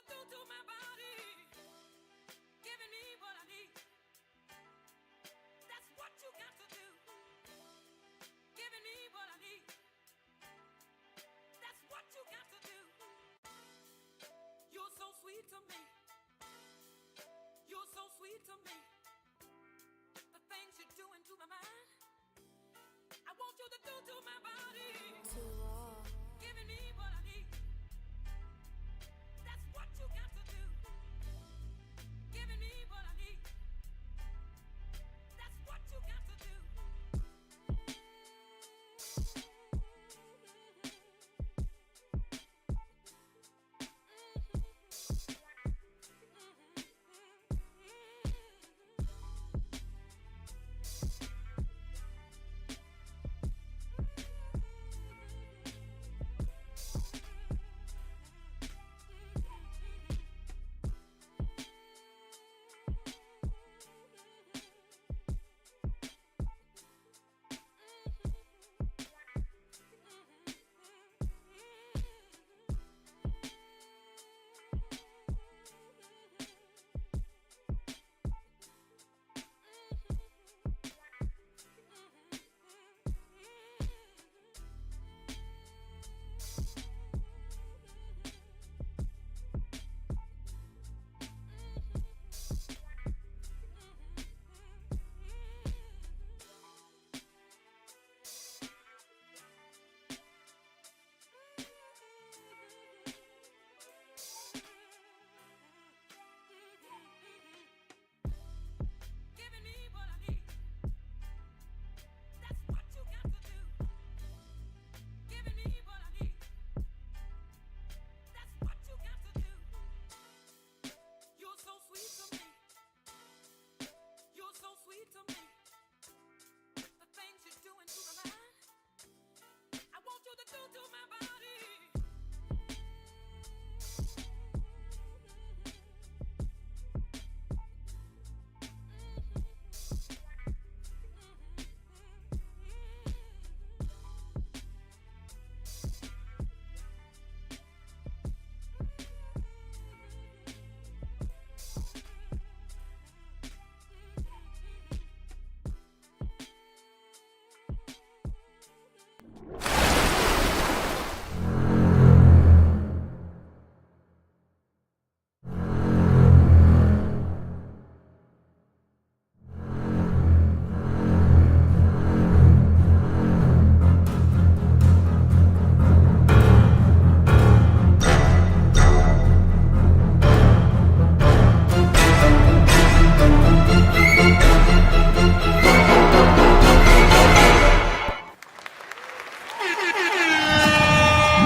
do to my body, giving me what I need. That's what you got to do. Giving me what I need. That's what you got to do. You're so sweet to me. You're so sweet to me. The things you're doing to my mind, I want you to do to my body. Giving me what I need. That's what you got to do. Giving me what I need. That's what you got to do. Giving me what I need. That's what you got to do. Giving me what I need. That's what you got to do. You're so sweet to me. You're so sweet to me. The things you're doing to my mind, I want you to do to my body.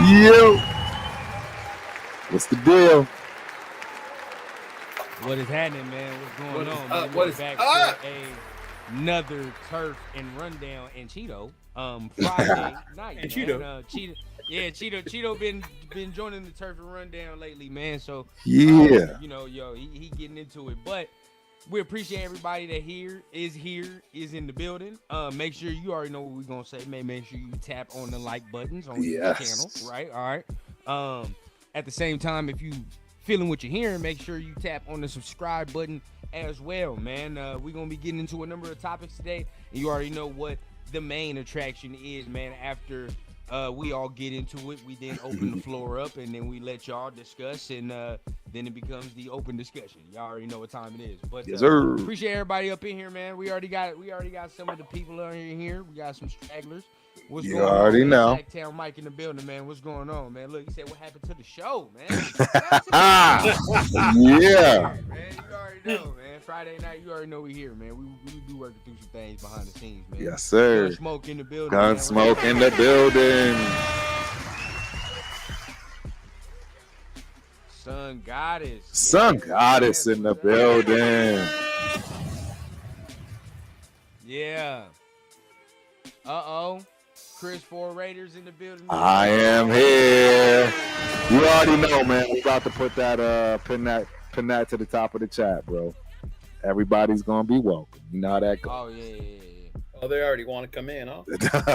Yo, what's the deal? What is happening, man? What's going What is on, up? man? What We're is back up? for another turf and rundown and Cheeto. Friday night, And man. Cheeto been joining the turf and rundown lately, man. So Yeah. he getting into it. But we appreciate everybody that is in the building. Make sure you already know what we're gonna say. Make sure you tap on the like buttons on the channel, right? All right. At the same time, if you feeling what you're hearing, make sure you tap on the subscribe button as well, man. We're gonna be getting into a number of topics today, and you already know what the main attraction is, man. After we all get into it, we then open the floor up, and then we let y'all discuss, and then it becomes the open discussion. Y'all already know what time it is. But Yes, sir. appreciate everybody up in here, man. We already got some of the people out here. We got some stragglers. What's You going on, already man? know. Blacktown Mike in the building, man. What's going on, man? Look, he said, what happened to the show, man? Yeah. Man, you already know, man. Friday night, you already know we here, man. We be working through some things behind the scenes, man. Yes, sir. Gunsmoke in the building. Gunsmoke in the building. Sun Goddess. Sun Yes, Goddess yes, in the what's up? building. Yeah. Uh-oh. Chris Four Raiders in the building. I am here. You already know, man. We about to put that pin that to the top of the chat, bro. Everybody's gonna be welcome. You know how that goes. Oh, yeah. Oh, they already want to come in, huh?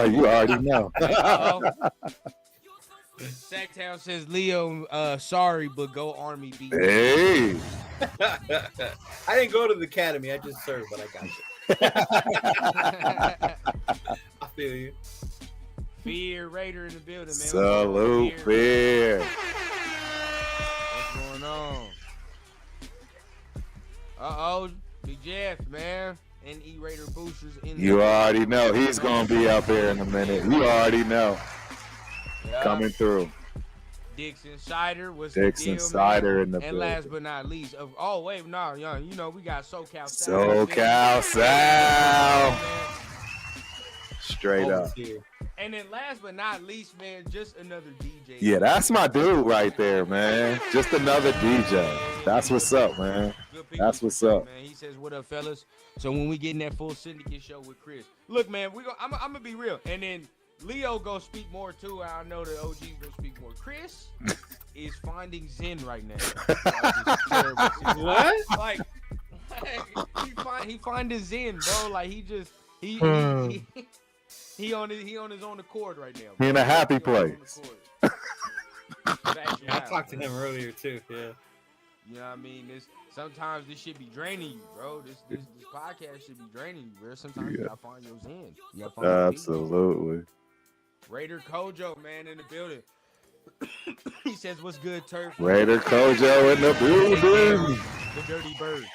You already know. Uh-oh. Sacktown says Leo, sorry, but go Army beat. Hey. I didn't go to the academy. I just served, but I got you. I feel you. Fear Raider in the building, man. Salute, Fear. What's going on? Big Jeff, man. NE Raider boosters in. You already know he's gonna be up here in a minute. You already know. Yeah. Coming through. Dixon Cider was Dixon the deal, Cider man. in the and building. last but not least, wait, no, you know we got SoCal Sal. Straight up. And then last but not least, man, just another DJ. Yeah, that's my dude right there, man. Just another DJ. That's what's up, man. That's what's up. Man, he says, "What up, fellas?" So when we get in that full syndicate show with Chris, look, man, I'm gonna be real, and then Leo gonna speak more too. I know the OG's gonna speak more. Chris is finding Zen right now. What? Like he finding Zen, bro. Like he on his own accord right now. He in a happy place. I talked to him earlier too. Yeah. You know what I mean? Sometimes this should be draining you, bro. This podcast should be draining you, bro. Sometimes you gotta find your zen. You gotta find Absolutely. Raider Kojo, man, in the building. He says, "What's good, Turf?" Raider Kojo in the building. The Dirty Bird.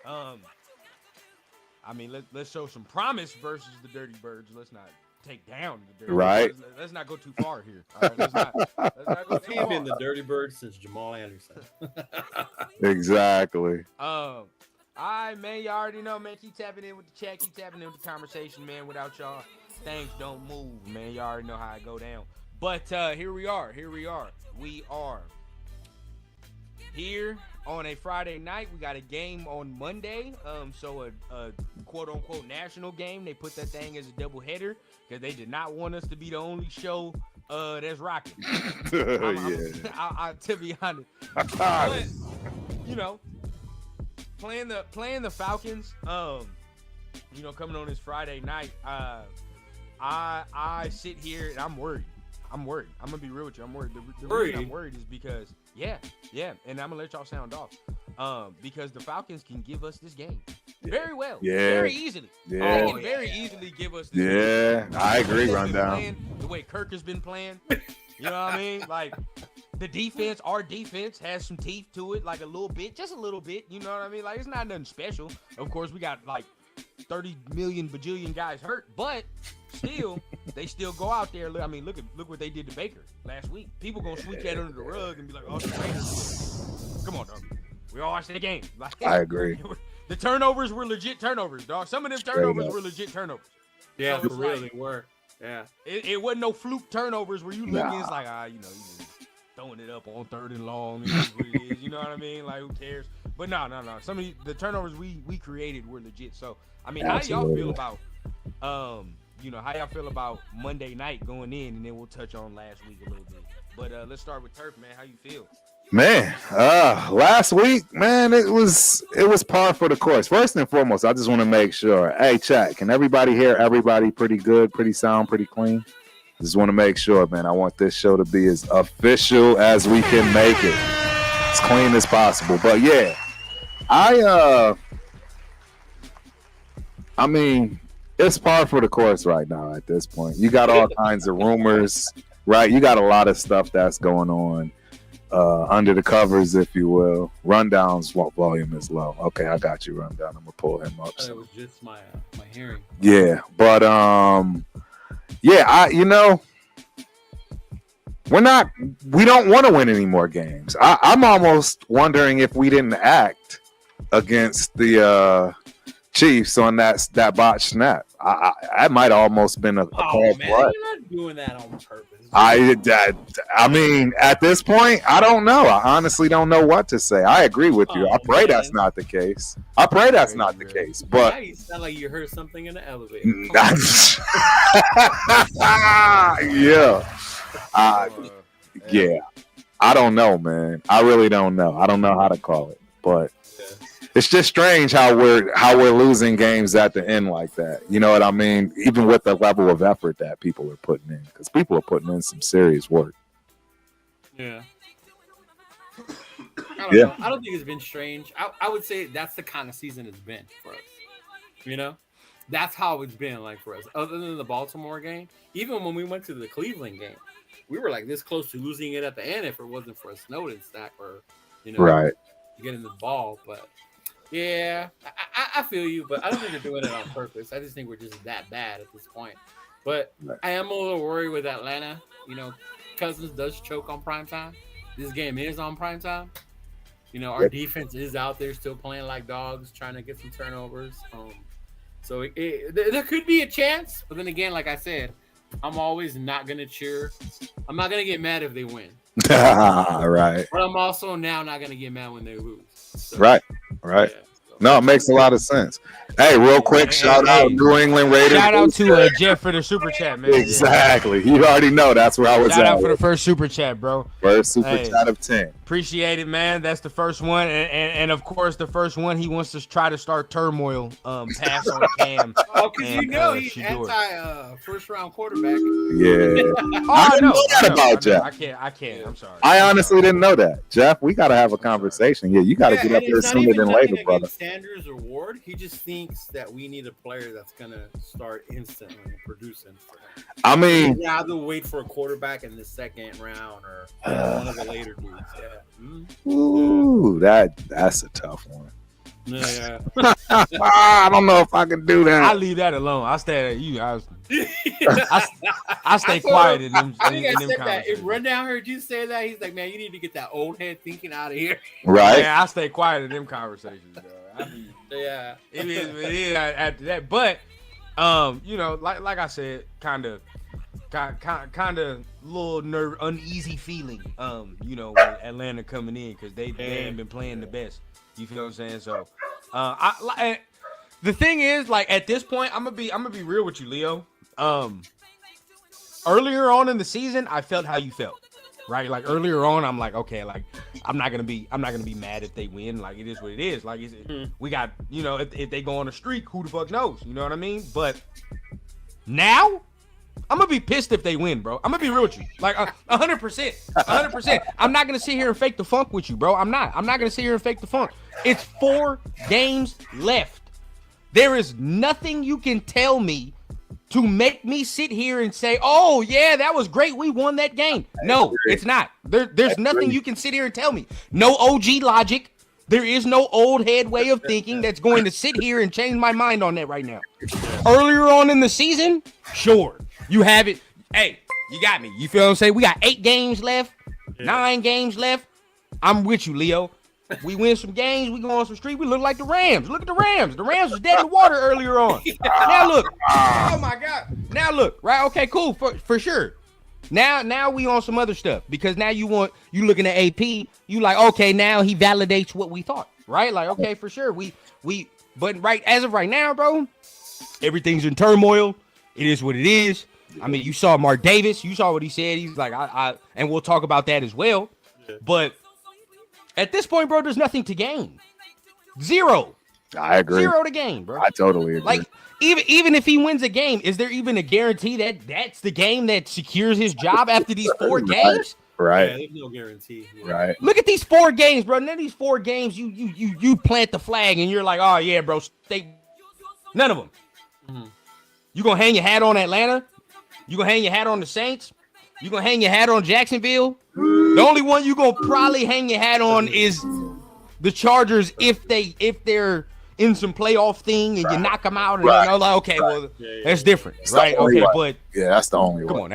I mean, let's show some promise versus the Dirty Birds. Let's not take down the Dirty Right. Birds. Let's not go too far here. All right, let's not go too He ain't far. been the Dirty Bird since Jamal Anderson. Exactly. All right, man. You already know, man. Keep tapping in with the chat. Keep tapping in with the conversation, man. Without y'all, things don't move, man. You already know how it go down. But here we are. We are here on a Friday night. We got a game on Monday. So a quote unquote national game. They put that thing as a double header because they did not want us to be the only show that's rocking. To be honest. But, you know, playing the Falcons, you know, coming on this Friday night, I sit here and I'm worried. I'm gonna be real with you. I'm worried. The reason I'm worried is because yeah, and I'm gonna let y'all sound off. Because the Falcons can give us this game very well, very easily. Yeah, they can very easily give us this game. I agree. Rundown. The way Kirk has been playing, you know what I mean? Like the defense, our defense has some teeth to it, like a little bit, just a little bit. You know what I mean? Like it's not nothing special. Of course, we got like 30 million bajillion guys hurt, but still, they still go out there. I mean, look what they did to Baker last week. People gonna sweep that under the rug and be like, "Oh, the Raiders." Come on, dog. We all watched the game. Like, I agree. The turnovers were legit turnovers, dog. Some of them turnovers were legit turnovers. Yeah, so for real, they were. Yeah. It wasn't no fluke turnovers where you look and it's like, you know, you just throwing it up on 3rd and long. It is what it is. You know what I mean? Like, who cares? But no. Some of the turnovers we created were legit. So, I mean, how do y'all feel about, you know, how y'all feel about Monday night going in, and then we'll touch on last week a little bit. But let's start with Turf, man. How you feel? Man, last week, man, it was par for the course. First and foremost, I just want to make sure. Hey, chat, can everybody hear everybody pretty good, pretty sound, pretty clean? Just want to make sure, man. I want this show to be as official as we can make it, as clean as possible. But yeah, I mean, it's par for the course right now at this point. You got all kinds of rumors, right? You got a lot of stuff that's going on under the covers, if you will. Rundown's volume is low. Okay, I got you, Rundown. I'm gonna pull him up. It was just my hearing. Yeah, but yeah, we don't want to win any more games. I'm almost wondering if we didn't act against the Chiefs on that botched snap. I might have almost been a called man, blood. you're not doing that on purpose. I mean, at this point, I don't know. I honestly don't know what to say. I agree with you. I pray that's not the case. But Yeah, you sound like you heard something in the elevator. Yeah. I don't know, man. I really don't know. I don't know how to call it, but it's just strange how we're losing games at the end like that. You know what I mean? Even with the level of effort that people are putting in, because people are putting in some serious work. Yeah. I don't know. I don't think it's been strange. I would say that's the kind of season it's been for us. You know, that's how it's been like for us. Other than the Baltimore game, even when we went to the Cleveland game, we were like this close to losing it at the end if it wasn't for a Snowden stack or, right, getting the ball. But yeah, I feel you, but I don't think they're doing it on purpose. I just think we're just that bad at this point. But I am a little worried with Atlanta. Cousins does choke on primetime. This game is on primetime. Our defense is out there still playing like dogs, trying to get some turnovers. So there could be a chance, but then again, like I said, I'm always not gonna cheer. I'm not gonna get mad if they win. Right. But I'm also now not gonna get mad when they lose. So, right. Yeah, No, it makes a lot of sense. Hey, real quick, shout out New England Raiders. Shout out to Jeff for the super chat, man. Exactly. You already know that's where I was at. Shout out for the first super chat, bro. First super chat of 10. Appreciate it, man. That's the first one. And of course, the first one, he wants to try to start turmoil, pass on Cam. Oh, because he's anti-first-round quarterback. Yeah. I know that about Jeff. I can't. I'm sorry. I honestly didn't know that. Jeff, we got to have a conversation. Yeah, you got to get up there sooner than later, brother. Sanders or Ward, he just thinks that we need a player that's going to start instantly and produce instantly. I mean, he'd rather wait for a quarterback in the second round or one of the later dudes. Yeah. Ooh, that's a tough one. Yeah. I don't know if I can do that. I leave that alone. I stay at you. I stay quiet in them. I think I said that. If Rundown heard you say that, he's like, man, you need to get that old head thinking out of here. Right. Yeah, I stay quiet in them conversations, bro. Yeah. It is after that. But like I said, kind of little uneasy feeling, when Atlanta coming in because they ain't been playing the best. You feel what I'm saying? So, the thing is, like at this point, I'm gonna be real with you, Leo. Earlier on in the season, I felt how you felt, right? Like earlier on, I'm like, okay, like I'm not gonna be mad if they win. Like it is what it is. Like we got, if they go on a streak, who the fuck knows? You know what I mean? But now, I'm gonna be pissed if they win, bro. I'm gonna be real with you, like 100%. I'm not gonna sit here and fake the funk with you, bro. I'm not gonna sit here and fake the funk. It's 4 games left. There is nothing you can tell me to make me sit here and say, oh yeah, that was great, we won that game. No, it's not. There's nothing you can sit here and tell me. No OG logic. There is no old head way of thinking that's going to sit here and change my mind on that right now. Earlier on in the season, sure. You have it. Hey, you got me. You feel what I'm saying? We got 8 games left, 9 games left. I'm with you, Leo. We win some games. We go on some street. We look like the Rams. Look at the Rams. The Rams was dead in the water earlier on. Now look. Oh, my God. Now look. Right? Okay, cool. For sure. Now we on some other stuff because now you looking at AP. You like, okay, now he validates what we thought. Right? Like, okay, for sure. But as of right now, bro, everything's in turmoil. It is what it is. I mean, you saw Mark Davis. You saw what he said. He's like, and we'll talk about that as well. But at this point, bro, there's nothing to gain. 0. I agree. 0 to gain, bro. I totally agree. Like, even if he wins a game, is there even a guarantee that that's the game that secures his job after these 4 games? Right. Yeah, there's no guarantee. Yeah. Right. Look at these 4 games, bro. None of these 4 games, you plant the flag and you're like, oh yeah, bro. None of them. Mm-hmm. You gonna hang your hat on Atlanta? You gonna hang your hat on the Saints? You gonna hang your hat on Jacksonville? The only one you gonna probably hang your hat on is the Chargers if they're in some playoff thing and you knock them out and you're like, okay, well that's different, right? Okay, but yeah, that's the only one. Come on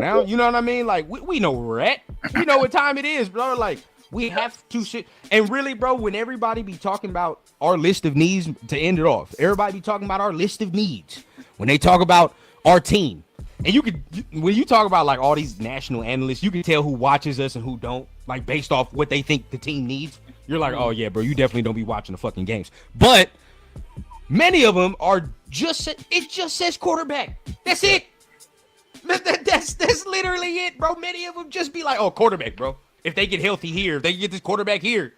now. You know what I mean? Like we know where we're at. We know what time it is, bro. Like we have to sit and really, bro. When everybody be talking about our list of needs to end it off, everybody be talking about our list of needs. When they talk about our team, and when you talk about like all these national analysts, you can tell who watches us and who don't, like based off what they think the team needs. You're like, oh yeah, bro, you definitely don't be watching the fucking games. But many of them are it just says quarterback. That's it. That's literally it, bro. Many of them just be like, oh, quarterback, bro. If they get healthy here, if they get this quarterback here,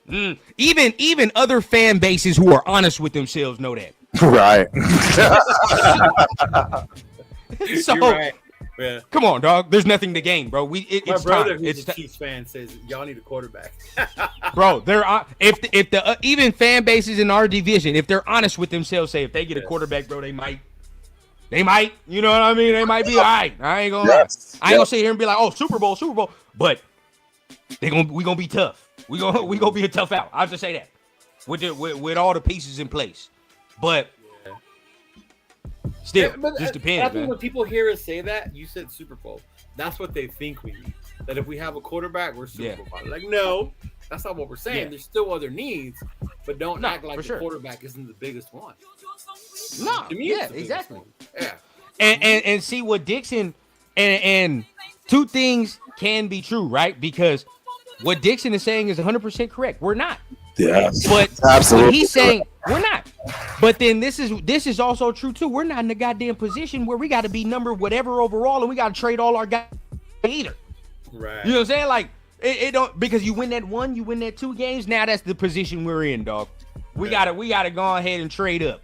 Even other fan bases who are honest with themselves know that. Right. So, You're right. Yeah. come on, dog. There's nothing to gain, bro. My It's brother, time. who's It's a Chiefs fan, says y'all need a quarterback. bro. They're if the even fan bases in our division, if they're honest with themselves, say if they get a quarterback, bro, they might. You know what I mean? They might be all right. I ain't gonna lie. I ain't gonna sit here and be like, oh, Super Bowl, but we gonna be tough. We gonna be a tough out. I'll just say that with all the pieces in place, but. Still, just depends. I think man. when people hear us say that, you said Super Bowl. That's what they think we need. That if we have a quarterback, we're Super Bowl. Like, no, that's not what we're saying. Yeah. There's still other needs, but don't act like the sure. quarterback isn't the biggest one. No, To me, yeah, it's the biggest exactly. one. Yeah. And see what Dixon and two things can be true, right? Because what Dixon is saying is 100% correct. We're not. Yeah. But Absolutely. he's saying we're not. But then this is also true too. We're not in the goddamn position where we got to be number whatever overall, and we got to trade all our guys either. Right. You know what I'm saying? Like it don't, because you win that 1, you win that 2 games. Now that's the position we're in, dog. We gotta go ahead and trade up.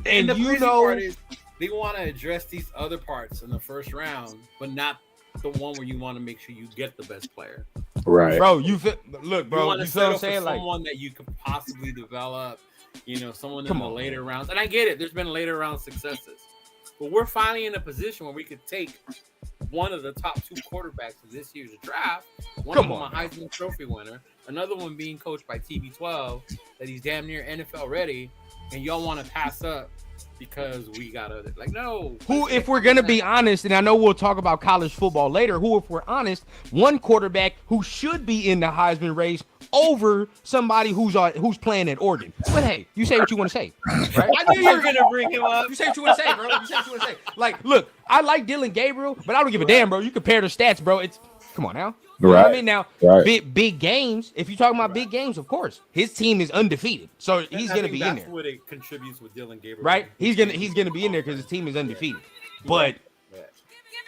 And the you crazy know, part is they want to address these other parts in the first round, but not the one where you want to make sure you get the best player. Right. bro, you feel, look, bro, want you to feel what I'm settle saying? for Like, someone that you could possibly develop, someone Come in the on, later rounds. And I get it, there's been later round successes, but we're finally in a position where we could take one of the top 2 quarterbacks of this year's draft. One of them a Heisman Trophy winner, another one being coached by TB12, that he's damn near NFL ready, and y'all want to pass up because we gotta no. who, if we're gonna be honest, and I know we'll talk about college football later, if we're honest, one quarterback who should be in the Heisman race over somebody who's playing at Oregon. But hey, you say what you want to say, right? I knew you were gonna bring him up. You say what you want to say, bro. You say what you want to say. Like, look, I like Dylan Gabriel, but I don't give a damn, bro. You compare the stats, bro. It's come on now. You know what I mean? Now, big games. If you're talking about big games, of course, his team is undefeated, so he's gonna be in there. That's what it contributes with Dylan Gabriel, right? He's gonna be in there because his team is undefeated. But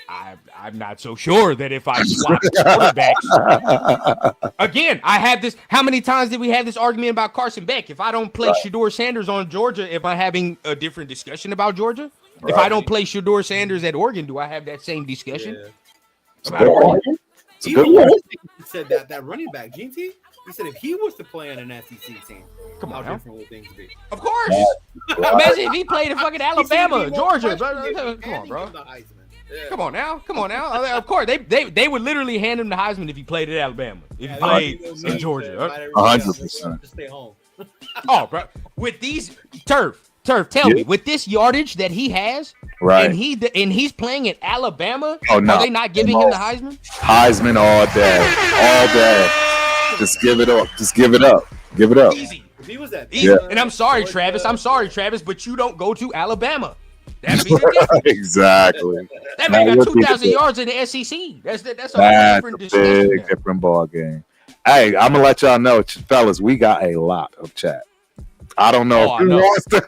I'm not so sure that if I swap quarterbacks again, I had this. How many times did we have this argument about Carson Beck? If I don't play Shedeur Sanders on Georgia, am I having a different discussion about Georgia? If I don't play Shedeur Sanders at Oregon, do I have that same discussion? About Oregon? It's a good one. He said that running back, GT, he said if he was to play on an SEC team, how different would things be? Of course. Imagine if he played in fucking Alabama, Georgia. Come on, bro. Come on now. Of course, they would literally hand him the Heisman if he played at Alabama. If he played in Georgia. 100%. Just stay home. Oh, bro. With these Turf, tell me, with this yardage that he has, right? And he's playing at Alabama. Oh no, are they not giving him the Heisman? Heisman all day. Just give it up. Give it up. Easy. If he was that, easy. And I'm sorry, Travis, but you don't go to Alabama. That'd be the difference. Exactly. That man got 2,000 yards in the SEC. That's a different ball game. Hey, I'm gonna let y'all know, fellas. We got a lot of chat. I don't know who wants to,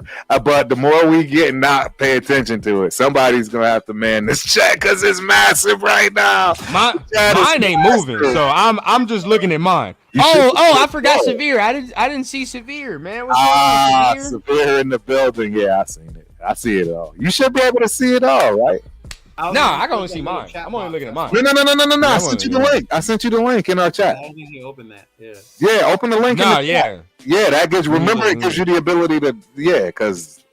but the more we get and not pay attention to it, somebody's gonna have to man this chat because it's massive right now. Mine ain't moving, so I'm just looking at mine. I forgot Severe. I didn't see Severe, man. What's going on, Severe in the building. Yeah, I seen it. I see it all. You should be able to see it all, right? I can only see mine. I'm only looking at mine. No. I sent you the link. I sent you the link in our chat. I don't think you opened that. Yeah. Yeah, open the link. Chat. Yeah, that gives. Remember, it gives you the ability to. Yeah, because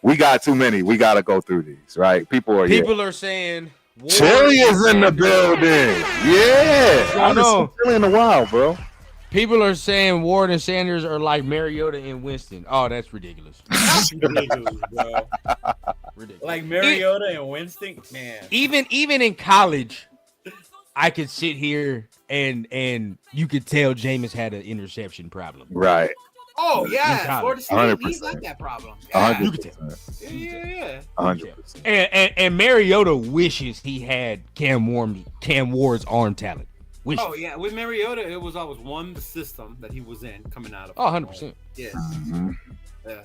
we got too many. We got to go through these, right? People are saying. Chili is in the building. Yeah, I haven't seen Chili in a while, bro. People are saying Ward and Sanders are like Mariota and Winston. Oh, that's ridiculous. That's ridiculous, bro. Ridiculous. Like Mariota and Winston, man. Even in college, I could sit here and you could tell Jameis had an interception problem. Right. Oh yeah, Florida State, he's like that problem. Yeah. 100%. Yeah. 100%. And Mariota wishes he had Cam Ward's arm talent. Oh yeah, with Mariota, it was always the system that he was in coming out of. 100%. Yeah. Yeah.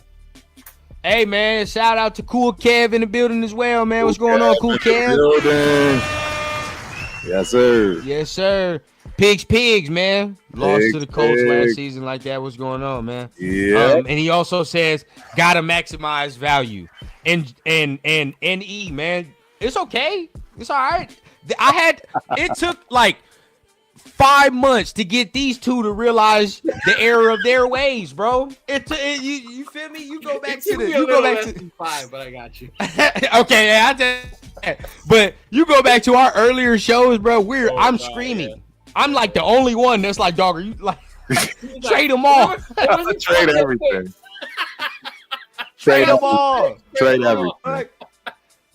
Hey man, shout out to Cool Kev in the building as well, man. What's going on, Cool Kev? Yes, sir. Yes, sir. Pigs, man. Lost to the Colts last Pigs. season like that. What's going on, man? Yeah. And he also says, gotta maximize value. And NE, man. It's okay. It's all right. It took like 5 months to get these two to realize the error of their ways, bro. You feel me? You go back to the. You go back to 5, but I got you. Okay, yeah, I did. But you go back to our earlier shows, bro. I'm screaming. Yeah. I'm like the only one that's like, dog, are you like trade them all? Trade everything. Trade them all. Trade everything. Like,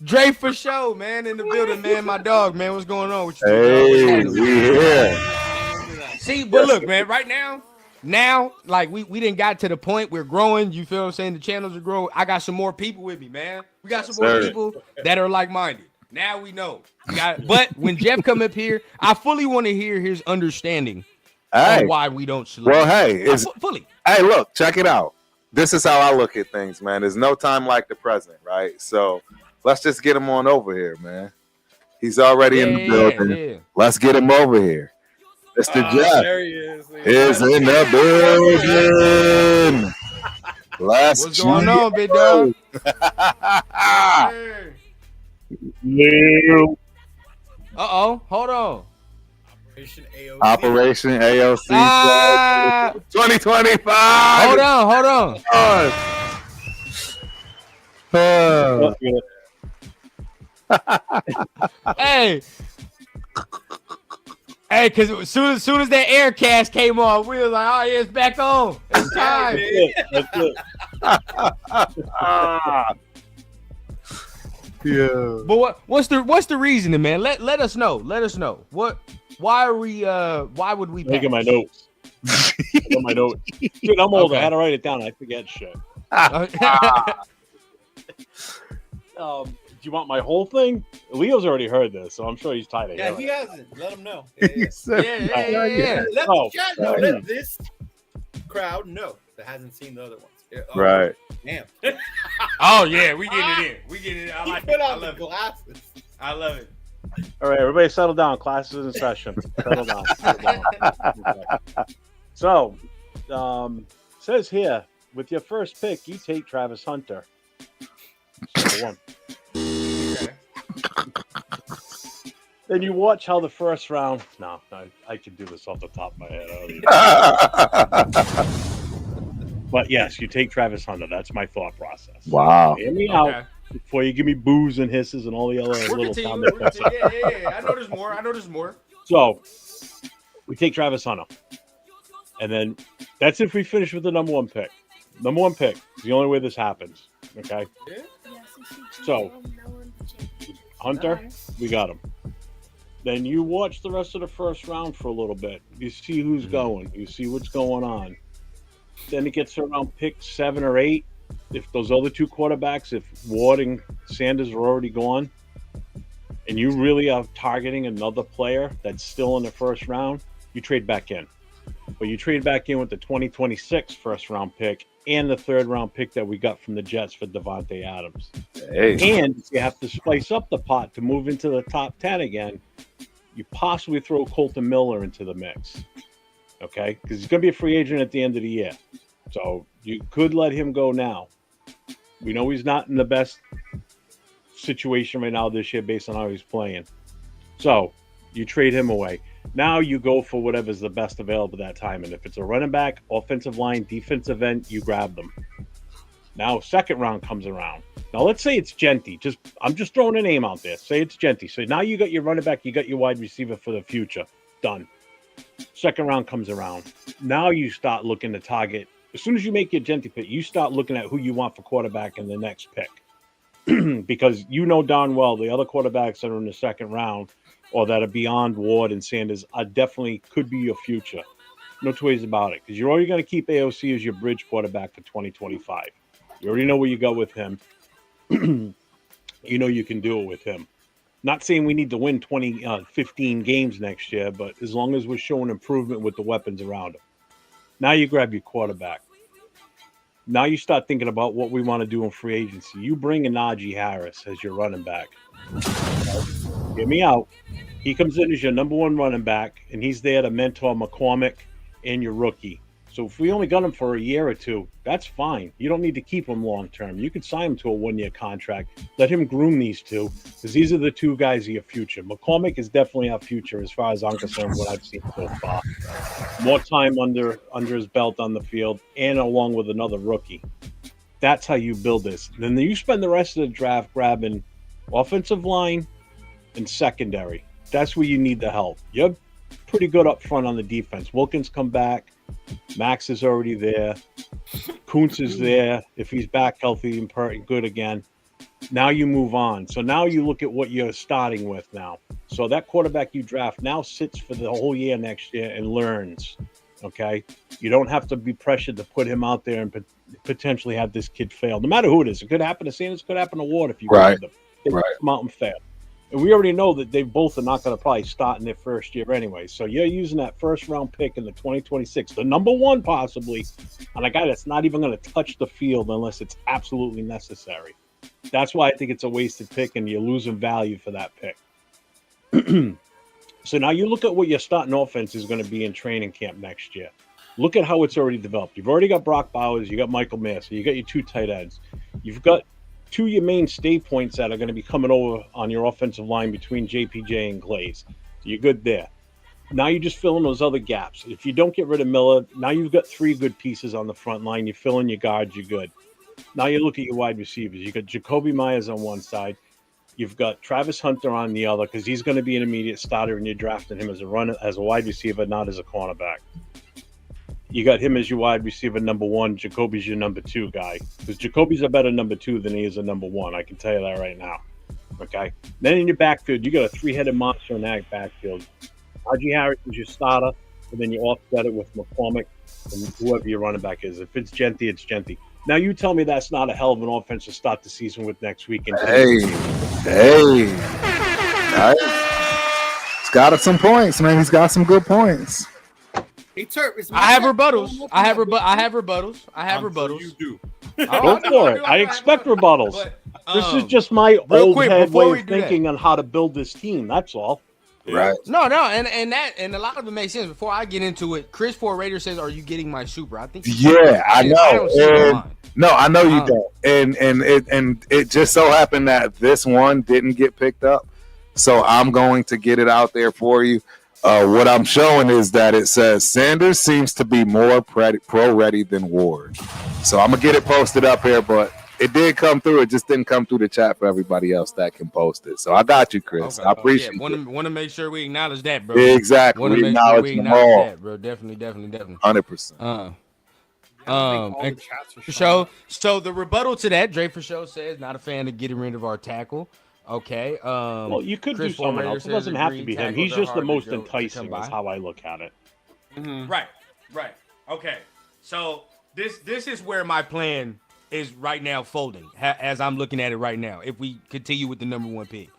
Dre for sure, man, in the building, man. My dog, man. What's going on with you? Hey, yeah. See, but look, man, right now, like we didn't got to the point we're growing. You feel what I'm saying? The channels are growing. I got some more people with me, man. We got some more people that are like-minded. Now we know. But when Jeff come up here, I fully want to hear his understanding on why we don't salute. Well, hey, fully. Hey, look, check it out. This is how I look at things, man. There's no time like the present, right? So let's just get him on over here, man. He's already in the building. Yeah. Let's get him over here. Mr. Jeff there he is in the building. What's going on, big dog? Hold on. Operation AOC 2025. Hold on. Hey, because as soon as that air cast came on, we was like, oh, yeah, it's back on. It's time. Yeah. But what's the reasoning, man? Let us know. Let us know. Why would we Look at my notes. Dude, I'm old. Okay. I had to write it down. I forget shit. Do you want my whole thing? Leo's already heard this, so I'm sure he's tired of hearing it. Yeah, he hasn't. Let him know. Yeah. Let this crowd know that hasn't seen the other ones. Right. Damn. Oh, yeah. We getting it in. I like it. I love glasses. I love it. All right, everybody settle down. Class is in session. Settle down. So, says here, with your first pick, you take Travis Hunter. Number 1. Then you watch how the first round. No, I can do this off the top of my head. But yes, you take Travis Hunter. That's my thought process. Wow. Hear me out before you give me boos and hisses and all the other little sound effects. Yeah. I know there's more. So we take Travis Hunter, and then that's if we finish with the number 1 pick. Number 1 pick is the only way this happens. Okay. So Hunter, we got him. Then you watch the rest of the first round for a little bit. You see who's going. You see what's going on. Then it gets around pick 7 or 8. If those other 2 quarterbacks, if Ward and Sanders are already gone, and you really are targeting another player that's still in the first round, you trade back in. But you trade back in with the 2026 first round pick and the 3rd round pick that we got from the Jets for Devontae Adams. Hey. And you have to spice up the pot to move into the top 10 again. You possibly throw Colton Miller into the mix. Okay? Because he's going to be a free agent at the end of the year. So you could let him go now. We know he's not in the best situation right now this year based on how he's playing. So you trade him away. Now you go for whatever's the best available at that time. And if it's a running back, offensive line, defensive end, you grab them. Now 2nd round comes around. Now let's say it's Genty. I'm just throwing a name out there. Say it's Genty. So now you got your running back, you got your wide receiver for the future. Done. 2nd round comes around. Now you start looking to target. As soon as you make your Genty pick, you start looking at who you want for quarterback in the next pick. Because you know darn well the other quarterbacks that are in the 2nd round or that are beyond Ward and Sanders are definitely could be your future. No two ways about it. Because you're already going to keep AOC as your bridge quarterback for 2025. You already know what you got with him. You know you can do it with him. Not saying we need to win 15 games next year, but as long as we're showing improvement with the weapons around him. Now you grab your quarterback. Now you start thinking about what we want to do in free agency. You bring in Najee Harris as your running back. Hear me out. He comes in as your number one running back, and he's there to mentor McCormick and your rookie. So if we only got him for a year or two, that's fine. You don't need to keep him long term. You could sign him to a 1-year contract. Let him groom these two, because these are the two guys of your future. McCormick is definitely our future as far as I'm concerned, what I've seen so far. More time under his belt on the field, and along with another rookie. That's how you build this. Then you spend the rest of the draft grabbing offensive line and secondary. That's where you need the help. You're pretty good up front on the defense. Wilkins come back. Max is already there. Kuntz is there. If he's back healthy and good again. Now you move on. So now you look at what you're starting with now. So that quarterback you draft now sits for the whole year next year and learns. Okay? You don't have to be pressured to put him out there and potentially have this kid fail. No matter who it is. It could happen to Sanders. It could happen to Ward if you grab them. They come out and fail. And we already know that they both are not going to probably start in their first year anyway. So you're using that first-round pick in the 2026, the number one possibly, on a guy that's not even going to touch the field unless it's absolutely necessary. That's why I think it's a wasted pick, and you're losing value for that pick. So now you look at what your starting offense is going to be in training camp next year. Look at how it's already developed. You've already got Brock Bowers. You got Michael Massey. You got your two tight ends. You've got two of your main stay points that are going to be coming over on your offensive line between JPJ and Glaze. So you're good there. Now you just fill in those other gaps. If you don't get rid of Miller, now you've got three good pieces on the front line. You fill in your guards, you're good. Now you look at your wide receivers. You got Jacoby Myers on one side. You've got Travis Hunter on the other because he's going to be an immediate starter, and you're drafting him as a wide receiver, not as a cornerback. You got him as your wide receiver number one. Jacoby's your number two guy. Because Jacoby's a better number two than he is a number one. I can tell you that right now. Okay? Then in your backfield, you got a three-headed monster in that backfield. Najee Harris is your starter, and then you offset it with McCormick and whoever your running back is. If it's Genty, it's Genty. Now you tell me that's not a hell of an offense to start the season with next week. Hey. Nice. He's got some points, man. He's got some good points. I have rebuttals. I have rebuttals. You do. Go for it. I expect rebuttals. But, this is just my old head way of thinking on how to build this team. That's all. Right. No, and a lot of it makes sense. Before I get into it, Chris Ford Raider says, "Are you getting my super?" I think. I know. I don't see it online. No, I know you don't. And it just so happened that this one didn't get picked up, so I'm going to get it out there for you. What I'm showing is that it says Sanders seems to be more pro ready than Ward. So I'm gonna get it posted up here, but it did come through. It just didn't come through the chat for everybody else that can post it. So I got you, Chris. Okay. I appreciate it. Want to make sure we acknowledge that, bro. Exactly. We acknowledge them all. That, bro. Definitely. 100%. And for sure. So the rebuttal to that, Dre for sure says not a fan of getting rid of our tackle. Okay. Well, you could do someone else. It doesn't have to be him. He's just the most enticing. That's how I look at it. Mm-hmm. Right. Okay. So this is where my plan is right now folding as I'm looking at it right now. If we continue with the number one pick,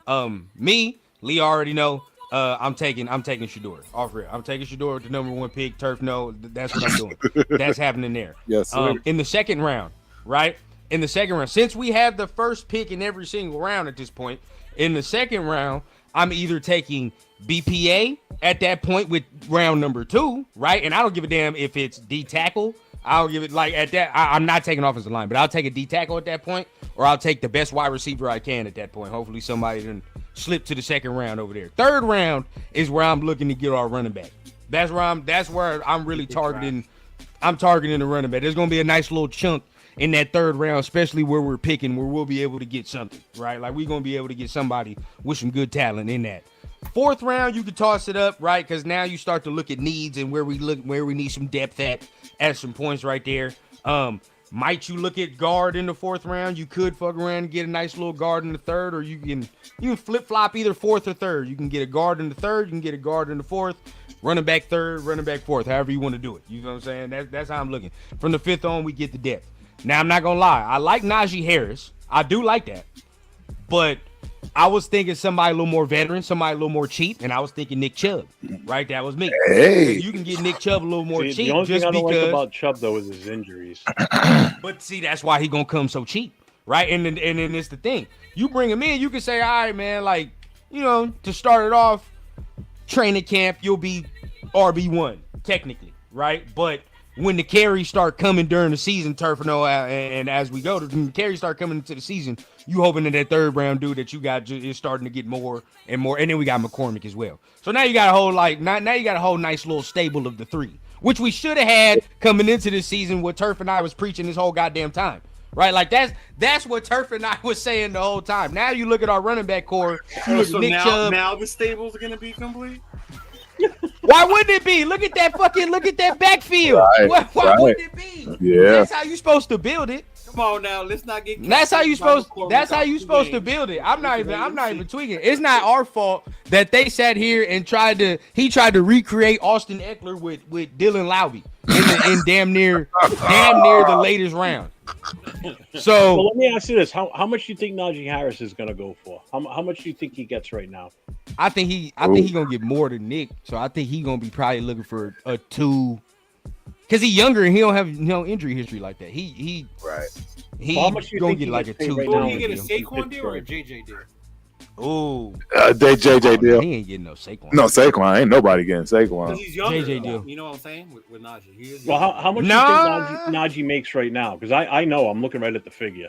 Lee already know. I'm taking Shador off rip. I'm taking Shador with the number one pick. Turf, no, that's what I'm doing. That's happening there. Yes. Sir. In the second round, right? In the second round, since we have the first pick in every single round at this point, in the second round, I'm either taking BPA at that point with round number 2, right? And I don't give a damn if it's D tackle. I'll give it like at that. I'm not taking offensive line, but I'll take a D tackle at that point, or I'll take the best wide receiver I can at that point. Hopefully somebody didn't slip to the second round over there. Third round is where I'm looking to get our running back. That's where I'm really targeting. I'm targeting the running back. There's gonna be a nice little chunk in that third round, especially where we're picking, where we'll be able to get something, right? Like we're gonna be able to get somebody with some good talent in that. Fourth round, you can toss it up, right? Because now you start to look at needs and where we need some depth at some points right there. Might you look at guard in the fourth round? You could fuck around and get a nice little guard in the third, or you can flip flop either fourth or third. You can get a guard in the third, you can get a guard in the fourth, running back third, running back fourth, however you want to do it. You know what I'm saying? That's how I'm looking. From the fifth on, we get the depth. Now I'm not gonna lie, I like Najee Harris. I do like that, but I was thinking somebody a little more veteran, somebody a little more cheap, and I was thinking Nick Chubb. Right, that was me. Hey, you can get Nick Chubb a little more cheap. The only just thing I don't because, like about Chubb though is his injuries. But see, that's why he gonna come so cheap, right? And then it's the thing. You bring him in, you can say, all right, man, like to start it off, training camp, you'll be RB1 technically, right? But when the carries start coming during the season, and as we go, when the carries start coming into the season, you hoping that third round dude that you got is starting to get more and more, and then we got McCormick as well. So now you got a whole now you got a whole nice little stable of the three, which we should have had coming into this season. What Turf and I was preaching this whole goddamn time, right? Like that's what Turf and I was saying the whole time. Now you look at our running back core. So Nick Chubb. now the stables are gonna be complete. Why wouldn't it be? Look at that backfield. Right, why wouldn't it be? Yeah. That's how you supposed to build it. Come on now, let's not get. That's how you supposed to build it. I'm not even tweaking. It's not our fault that they sat here and tried to recreate Austin Eckler with Dylan Lowry in damn near the latest round. So let me ask you this: How much do you think Najee Harris is going to go for? How much do you think he gets right now? I think he gonna get more than Nick. So I think he gonna be probably looking for a 2, because he's younger and he don't have injury history like that. He How much do you gonna think get like a 2. right Will now he get a in Saquon deal or a Pittsburgh? JJ deal? Oh, JJ deal. He ain't getting no Saquon. No, Saquon. Ain't nobody getting Saquon. Because he's younger. JJ deal. You know what I'm saying with Najee? He is Well, younger. how much Nah. do you think Najee makes right now? Because I know I'm looking right at the figure.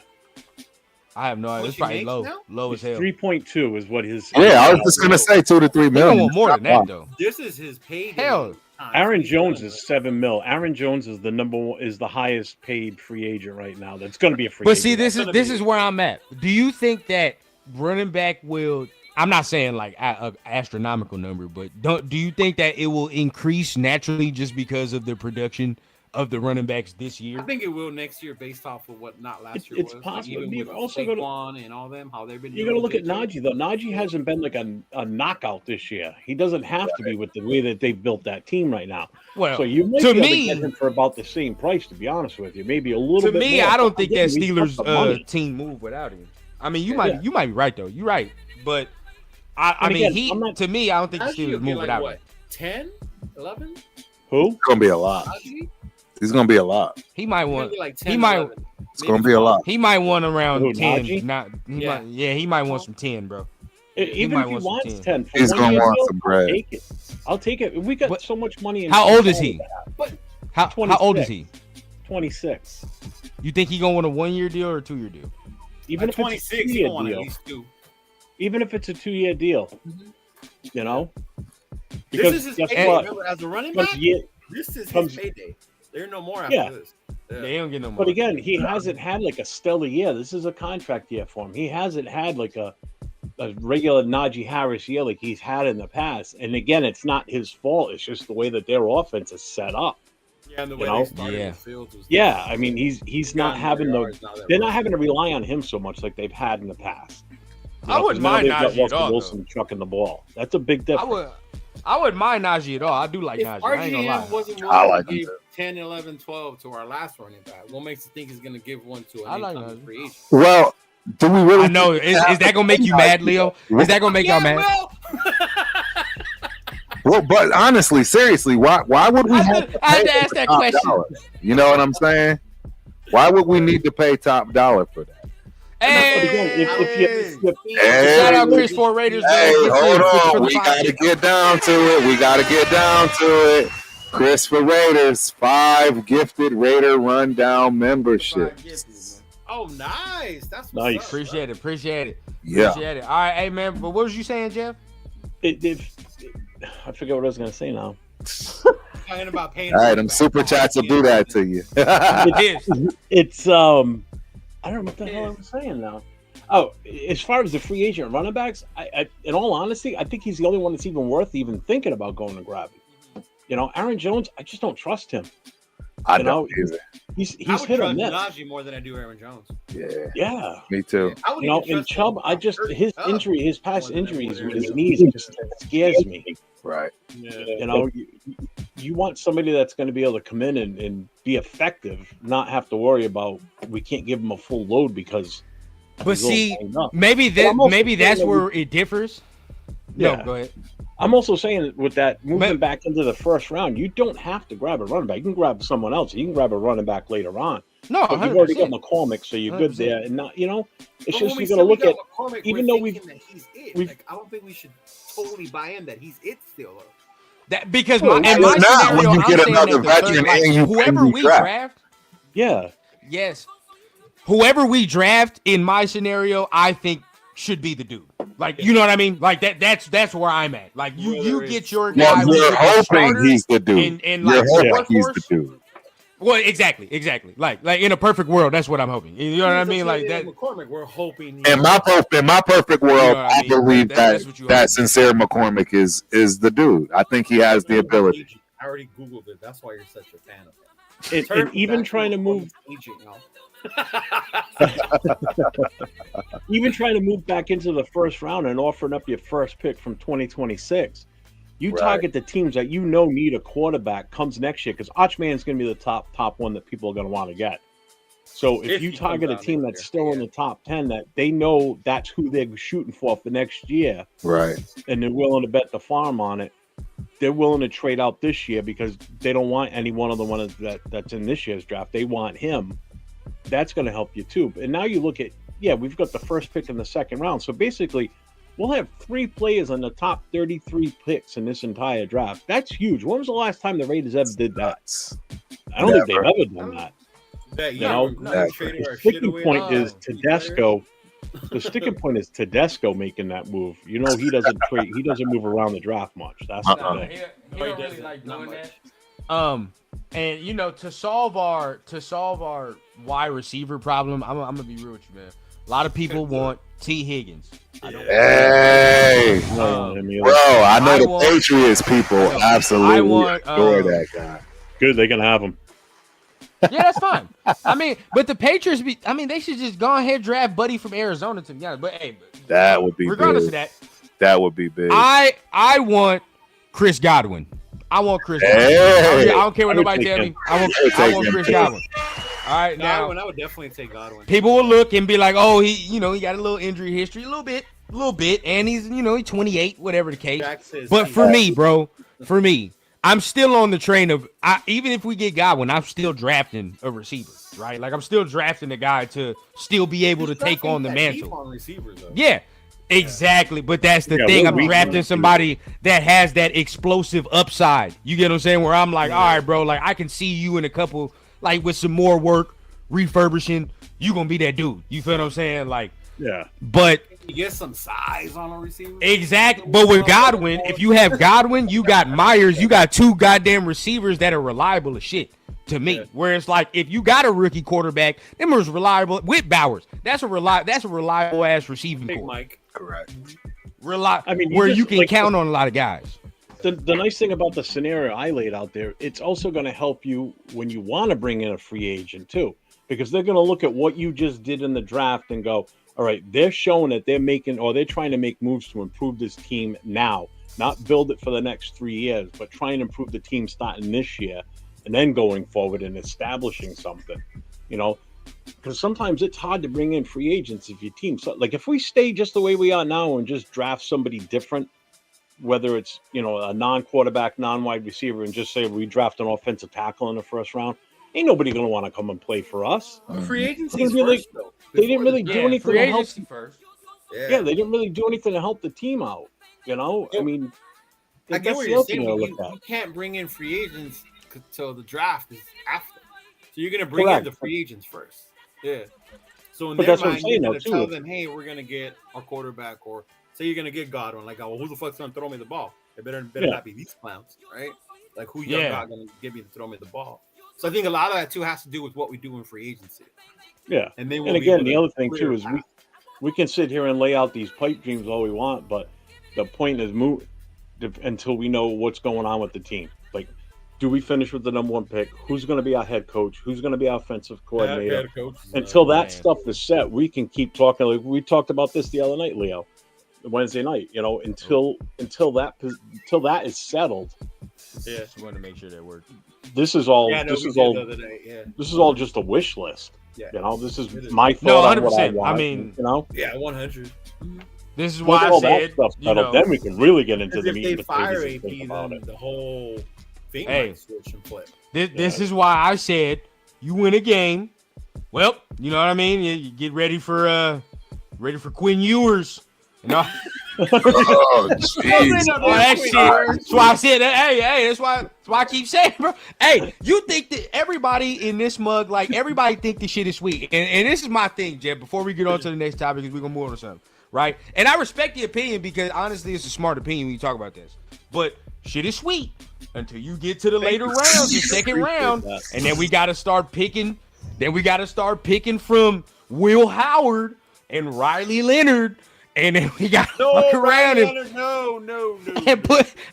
I have no idea. What It's he probably makes low, now? low as hell. 3.2 is what his. Yeah, I was just gonna say 2 to 3 He million. gonna want more than that though. This is his payday. Hell. time. Aaron He's Jones done, is but- $7 million. Aaron Jones is the highest paid free agent right now. That's going to be a free But agent. see, this gonna is be- where I'm at. Do you think that running back will? I'm not saying like a astronomical number, but do you think that it will increase naturally just because of the production of the running backs this year? I think it will next year based off of what not last year It's was. possible. Even You're with also Saquon and all them, how they've been. You're going to look at JJ. Najee, though. Najee hasn't been like a knockout this year. He doesn't have to be with the way that they've built that team right now. Well, So you might to be able me- to get him for about the same price, to be honest with you. Maybe a little To bit me, more. I don't think that Again, he's Steelers got the money. team move without him. I mean, you Yeah. might be right though. You're right, but I And mean, again, I'm not- to me, I don't think the Najee will Steelers get move like without what? him. 10, 11? Who? It's gonna be a lot. Najee? He's gonna be a lot. He might He'll want. get like 10, He might. 11, It's maybe gonna be a 12. lot. He might want around Who, 10. Najee? Not. Yeah. He might want some 10, bro. Even might if he want some wants 10. 10, for He's 1 gonna year want deal, some bread. I'll take it. I'll take it. We got But- so much money. In How old is he? But How old is 26. he? 26. You think he gonna want a 1-year deal or a 2-year deal? Even at if it's a 26, he 2-year gonna want at deal. least 2. Even if it's a 2-year deal, you know. This is his guess payday. what? Remember, as a running Comes back, year- this is his comes- payday. There are no more after Yeah. this. They don't get no more. But again, he hasn't had like a stellar year. This is a contract year for him. He hasn't had like a regular Najee Harris year like he's had in the past. And again, it's not his fault. It's just the way that their offense is set up. Yeah, and the You way know? they started Yeah. the fields was Yeah, I mean, he's not having the. the. They're not having to rely on him so much like they've had in the past. I wouldn't 'cause now mind they've got Najee at Russell all, Wilson chucking the ball. That's a big difference. I wouldn't mind Najee at all. I do like If Najee. I ain't gonna lie. RGM wasn't I willing like to him give too. 10, 11, 12 to our last running back, what makes you think he's going to give one to I an like incoming Najee. free agent? Well, do we really? I know. Is that gonna make you mad, Leo? Is that gonna make y'all mad? Well, but honestly, seriously, why would we I have had to to ask pay that top question. dollar? You know what I'm saying? Why would we need to pay top dollar for that? But again, Hey, if you Hey. shout out Chris for Raiders. Hey, hold for on. the We five. gotta get down to it. We gotta get down to it. Chris for Raiders, 5 gifted Raider rundown memberships. Oh, nice. That's what's Nice. up, Appreciate it. Appreciate it. Yeah. Appreciate it. All right, hey man. But what was you saying, Jeff? I forget what I was going to say now. bro. Talking about paying All right, running them back. super chats will do that to you. Yes. It's I don't know what the hell I was saying now. Oh, as far as the free agent running backs, I in all honesty, I think he's the only one that's even worth even thinking about going to grab it. You know, Aaron Jones, I just don't trust him. I You don't know, either. He's I would hit or trust miss. Najee more than I do Aaron Jones. Yeah, Yeah. me too. I would You know, even and trust Chubb, him. I just his Up injury, his more past than I would injuries Aaron with his Jones. knees just scares me. Right. Yeah. You know, you want somebody that's going to be able to come in and be effective, not have to worry about we can't give him a full load because. But he's all see, banged up. maybe But I'm also maybe that's saying that where it differs. Yeah. No, go ahead. I'm also saying that with that moving Ma- back into the first round, you don't have to grab a running back. You can grab someone else. You can grab a running back later on. No, but you've already got 100%. McCormick, so you're good 100%. there. And not, it's But just when we you got to say we look got at, McCormick, even we're though thinking that he's it. we've- Like, I don't think we should totally buy in that he's it still. Though. That because Well, in you're my not scenario, when you I'm get saying another that the third, veteran like, and you whoever can we redraft. draft, yeah. yes, whoever we draft in my scenario, I think should be the dude. Like, you know what I mean? Like that's where I'm at. Like you get your Well, guy who's you're the hoping starter he's the dude. and You're like hoping the he's the workhorse. dude. Well, exactly. Like in a perfect world, that's what I'm hoping. You know what I mean? Like that. McCormick, we're hoping. In my perfect world, You know what I I mean? believe That's what you that hope. sincere McCormick is the dude. I think he has the ability. I already Googled it. That's why you're such a fan of him. And even trying to move, even trying to move back into the first round and offering up your first pick from 2026, you Right. target the teams that need a quarterback comes next year because Archman's going to be the top one that people are going to want to get. So if you he target a comes out team next that's year, still in the top 10 that they know that's who they're shooting for next year, Right. and they're willing to bet the farm on it, they're willing to trade out this year because they don't want any one of the ones that's in this year's draft. They want him. That's going to help you too. And now you look at, we've got the first pick in the second round. So basically, we'll have 3 players on the top 33 picks in this entire draft. That's huge. When was the last time the Raiders ever did that? I don't think they've ever done that. The sticking point is Tedesco. The sticking point is Tedesco making that move. You know, he doesn't move around the draft much. That's the thing. He don't really like doing that. And you know, to solve our wide receiver problem, I'm gonna be real with you, man. A lot of people want T. Higgins. Hey, bro, I know the Patriots people absolutely adore that guy. Good, they're gonna have him. Yeah, that's fine. I mean, but the Patriots, they should just go ahead and draft Buddy from Arizona to be honest. But hey, that would be regardless big. of that would be big. I want Chris Godwin. I want Chris Godwin. Hey. I don't care what nobody tell me. I want Chris Godwin. All right, now I would definitely take Godwin. People will look and be like, "Oh, he got a little injury history, a little bit, and he's, he's 28, whatever the case." But for me, bro, I'm still on the train of even if we get Godwin, I'm still drafting a receiver, right? Like I'm still drafting a guy to still be able to take on the mantle. Yeah, exactly. But that's the thing. I'm drafting somebody that has that explosive upside. You get what I'm saying? Where I'm like, all right, bro, like I can see you in a couple, like with some more work, refurbishing, you gonna be that dude. You feel what I'm saying? Like, yeah. But you get some size on a receiver. Exactly. But with Godwin, if you have Godwin, you got Myers, you got 2 goddamn receivers that are reliable as shit to me. Yeah. Where it's like if you got a rookie quarterback, them is reliable with Bowers. That's a reliable ass receiving Big core. Mike. Correct. Where you can count on a lot of guys. The nice thing about the scenario I laid out there, it's also going to help you when you want to bring in a free agent too, because they're going to look at what you just did in the draft and go, all right, they're showing that they're trying to make moves to improve this team now, not build it for the next 3 years, but try and improve the team starting this year and then going forward and establishing something, because sometimes it's hard to bring in free agents if your team, so, like if we stay just the way we are now and just draft somebody different, whether it's, a non-quarterback, non-wide receiver, and just say we draft an offensive tackle in the first round, ain't nobody going to want to come and play for us. Free agency first, though. They didn't really do anything to help. First. Yeah, they didn't really do anything to help the team out. I mean, I get what you're saying. You can't bring in free agents until the draft is after. So you're going to bring in the free agents first. Yeah. So in their mind, you're going to tell them, hey, we're going to get our quarterback, or say you're going to get Godwin. Like, well, who the fuck's going to throw me the ball? It better not be these clowns, right? Like, who you're not going to get me to throw me the ball? So I think a lot of that, too, has to do with what we do in free agency. Yeah. And again, the other thing, too, is we can sit here and lay out these pipe dreams all we want, but the point is move until we know what's going on with the team. Like, do we finish with the number 1 pick? Who's going to be our head coach? Who's going to be our offensive coordinator? Until that stuff is set, we can keep talking. Like we talked about this the other night, Leo, Wednesday night. Until that is settled. Yeah, just want to make sure that works. This is all. This is all just a wish list. Yeah. This is my thought. No, 100%. I mean, 100. This is why I said, then we can really get into the meat. If they fire AP, then the whole thing might switch and flip. This is why I said you win a game, Well, you know what I mean. You get ready for Quinn Ewers. You know. Oh, jeez. That shit. That's why I said that. Hey, that's why I keep saying, bro. Hey, you think that everybody in this mug, like everybody think this shit is sweet. And this is my thing, Jeb, before we get on to the next topic, because we're gonna move on to something. Right? And I respect the opinion because honestly, it's a smart opinion when you talk about this. But shit is sweet until you get to the later rounds, the second round, and then we gotta start picking. Then we gotta start picking from Will Howard and Riley Leonard. And then we got to fuck around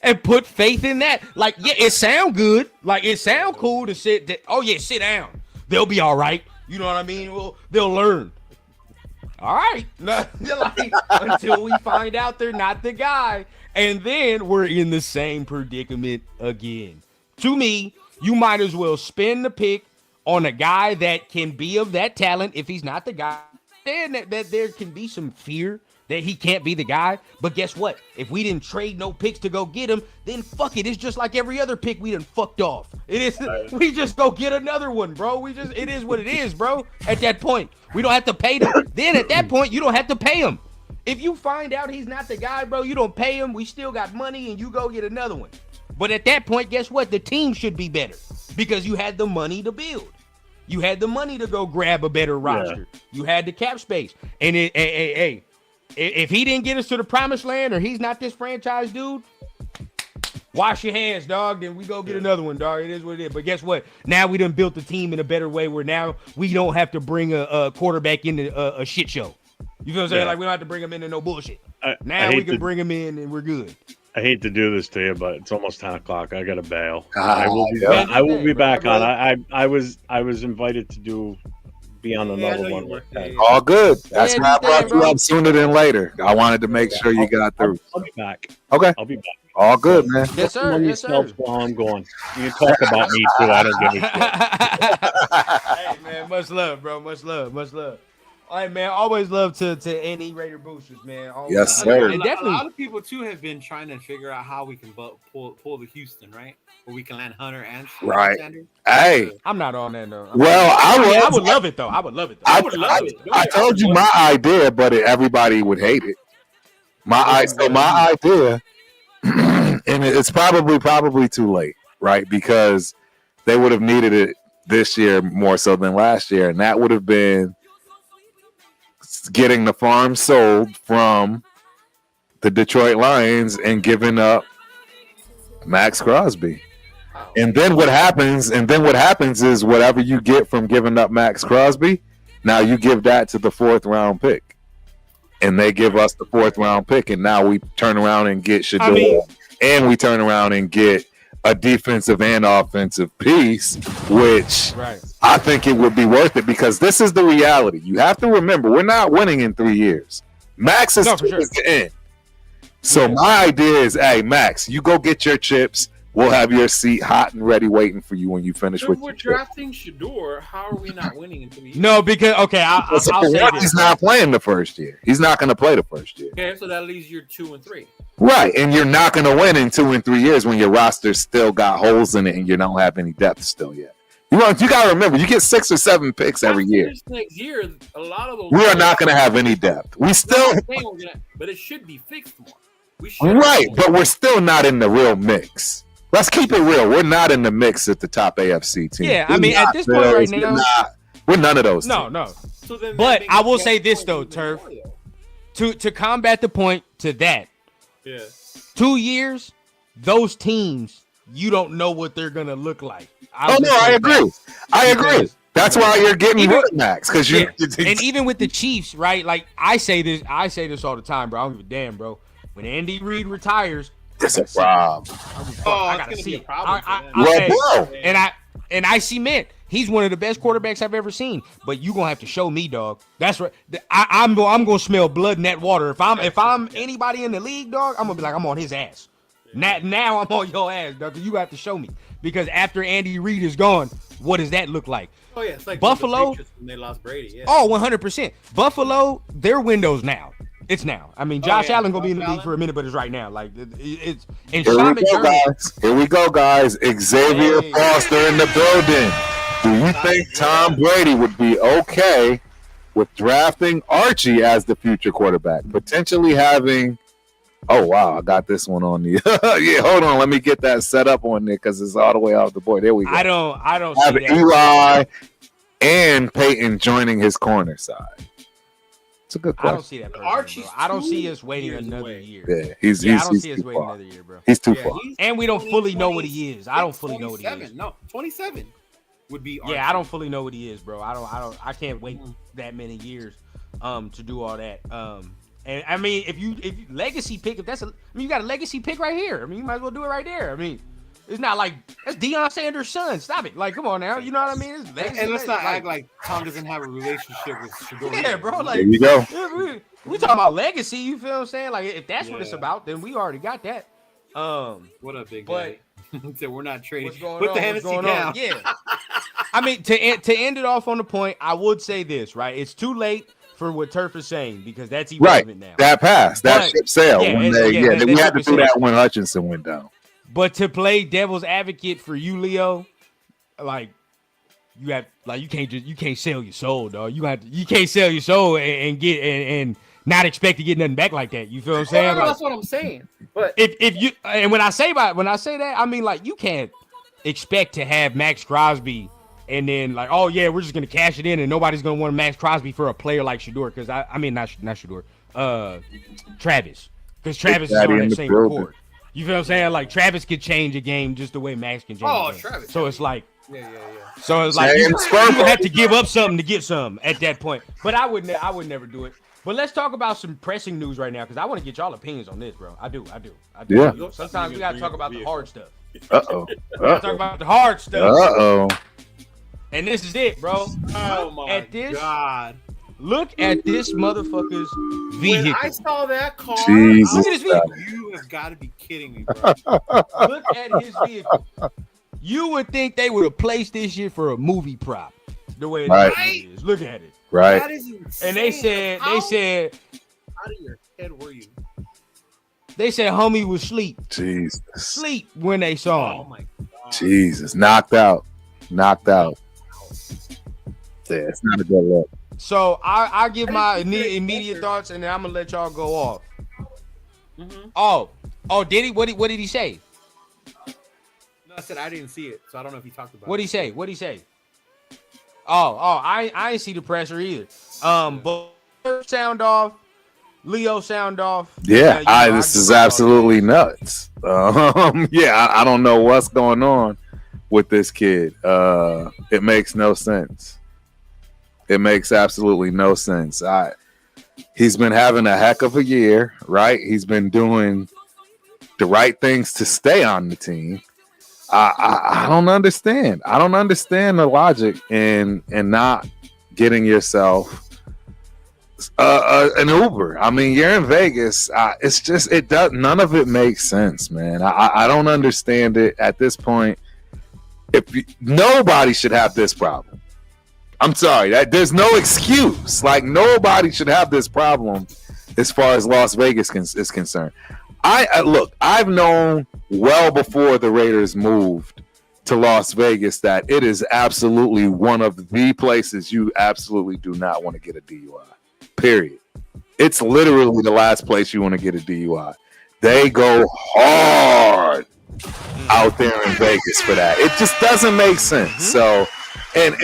and put faith in that. Like, yeah, it sound good. Like, it sound cool to sit down. They'll be all right. You know what I mean? Well, they'll learn. All right. Like, until we find out they're not the guy. And then we're in the same predicament again. To me, you might as well spend the pick on a guy that can be of that talent if he's not the guy. Then that there can be some fear that he can't be the guy. But guess what? If we didn't trade no picks to go get him, then fuck it. It's just like every other pick we done fucked off. It is. We just go get another one, bro. It is what it is, bro. At that point, we don't have to pay them. Then at that point, you don't have to pay him. If you find out he's not the guy, bro, you don't pay him. We still got money and you go get another one. But at that point, guess what? The team should be better because you had the money to build. You had the money to go grab a better roster. Yeah. You had the cap space. And if he didn't get us to the promised land or he's not this franchise dude, wash your hands, dog. Then we go get another one, dog. It is what it is. But guess what? Now we done built the team in a better way where now we don't have to bring a quarterback into a shit show. You feel what I'm saying? Like we don't have to bring him into no bullshit. Now we can bring him in and we're good. I hate to do this to you, but it's almost 10 o'clock. I got to bail. I will be back on. I was invited to be on another one. All good. That's why I brought you up sooner than later. I wanted to make sure you got through. I'll be back. Okay. I'll be back. All good, man. Yes, sir. Yes, sir. While I'm going. You can talk about me too. I don't give a shit. Hey, man. Much love, bro. Much love. All right, man. Always love to any Raider boosters, man. Always. Yes, sir. A lot of people too have been trying to figure out how we can pull the Houston, right? Where we can land Hunter and right. Sanders. Hey, I'm not on that though. Well, I would love it though. I would love it. I told you my idea, but everybody would hate it. My idea, and it's probably too late, right? Because they would have needed it this year more so than last year, and that would have been getting the farm sold from the Detroit Lions and giving up Max Crosby. And then what happens is whatever you get from giving up Max Crosby, now you give that to the 4th round pick. And they give us the 4th round pick, and now we turn around and get Shador, and we turn around and get a defensive and offensive piece, which I think it would be worth it because this is the reality. You have to remember, we're not winning in 3 years. Max is the end. So my idea is, hey, Max, you go get your chips. We'll have your seat hot and ready waiting for you when you finish with your chips. If we're drafting Shador, how are we not winning in 3 years? No, because, I'll say this. He's not playing the first year. He's not going to play the first year. Okay, so that leaves you 2 and 3. Right, and you're not going to win in 2 and 3 years when your roster still got holes in it and you don't have any depth still yet. You got to remember, you get 6 or 7 picks every year. Next year, a lot of those. We are not going to have any depth. We still, but it should be fixed more. Right, but we're still not in the real mix. Let's keep it real. We're not in the mix at the top AFC team. Yeah, I mean, at this point right now, we're none of those. No. So but I will say this though, Turf, to combat the point to that. Yeah. 2 years, those teams, you don't know what they're gonna look like. I agree. That's why you're getting rid of Max because you. And even with the Chiefs, right? Like I say this all the time, bro. I don't give a damn, bro. When Andy Reid retires, it's a problem. I gotta see it. And I cement he's one of the best quarterbacks I've ever seen. But you gonna have to show me, dog. That's right. I'm gonna smell blood in that water. If I'm anybody in the league, dog, I'm gonna be like I'm on his ass. Now I'm on your ass, dog. You have to show me because after Andy Reid is gone, what does that look like? Oh yeah, it's like Buffalo. When they lost Brady. Yeah. Oh, 100%. Buffalo, their window's now. It's now. I mean, Josh Allen gonna be in the league for a minute, but it's right now. Like it's. And Here we go, guys. Xavier Foster in the building. Do you think Tom Brady would be okay with drafting Archie as the future quarterback, potentially having? Oh wow, I got this one on the. Yeah, hold on, let me get that set up on there because it's all the way off the board. There we go. I don't have see that. Eli and Peyton joining his corner side. It's a good question. I don't see that. Archie, I don't see us waiting another year. Yeah, he's I don't see us waiting another year, bro. He's too far. And we don't fully know what he is. I don't fully know what he is. No, 27 would be Archie. Yeah, I don't fully know what he is, bro. I can't wait that many years to do all that. And I mean, if you legacy pick, you got a legacy pick right here. I mean, you might as well do it right there. I mean, it's not like that's Deion Sanders' son. Stop it. Like, come on now. You know what I mean? It's legacy, and let's not act like Tom doesn't have a relationship with Shador. Yeah, bro. Like, there you go. We talking about legacy. You feel what I'm saying? Like, if that's what it's about, then we already got that. What up, big guy? So we're not trading. Put the Hennessy down. Yeah. I mean, to end it off on the point, I would say this, right? It's too late for what Turf is saying because that's irrelevant now. That passed. That ship sailed. Yeah, we had to do that when Hutchinson went down. But to play devil's advocate for you, Leo, like you can't sell your soul, dog. You can't sell your soul and not expect to get nothing back like that. You feel what I'm saying? Well, that's what I'm saying. But if you and when I say that, I mean like you can't expect to have Max Crosby and then like, oh yeah, we're just gonna cash it in and nobody's gonna want Max Crosby for a player like Shador because I mean not Shador, Travis, because Travis is on that same court. You feel what I'm saying? Like Travis could change a game just the way Max can change. Oh, Travis. So it's like, yeah. So it's like you have to give up something to get something at that point. But I would never do it. But let's talk about some pressing news right now because I want to get y'all opinions on this, bro. I do. Yeah. Sometimes we gotta talk about the hard stuff. Uh-oh. Talk about the hard stuff. Uh-oh. And this is it, bro. Oh my God. Look at this motherfucker's vehicle. When I saw that car, Jesus. Look at his vehicle. You have got to be kidding me, bro. Look at his vehicle. You would think they would have placed this shit for a movie prop. The way it is. Look at it. Right. That is insane. And they said, out of your head were you? They said homie was Jesus. sleep when they saw him. Oh my God. Jesus. Knocked out. Yeah, it's not a good look. So I give my immediate thoughts, and then I'm gonna let y'all go off. Mm-hmm. Oh, did he? What did he say? No, I said I didn't see it, so I don't know if he talked about. What'd he say? Oh, I ain't see the pressure either. But sound off, Leo sound off. Yeah, this is absolutely nuts. I don't know what's going on with this kid. It makes no sense. It makes absolutely no sense. He's been having a heck of a year, right? He's been doing the right things to stay on the team. I don't understand. I don't understand the logic in not getting yourself an Uber. I mean, you're in Vegas. It's just none of it makes sense, man. I don't understand it at this point. Nobody should have this problem. I'm sorry, there's no excuse. Like nobody should have this problem as far as Las Vegas is concerned. I've known well before the Raiders moved to Las Vegas that it is absolutely one of the places you absolutely do not want to get a DUI. Period. It's literally the last place you want to get a DUI. They go hard out there in Vegas for that. It just doesn't make sense. So, and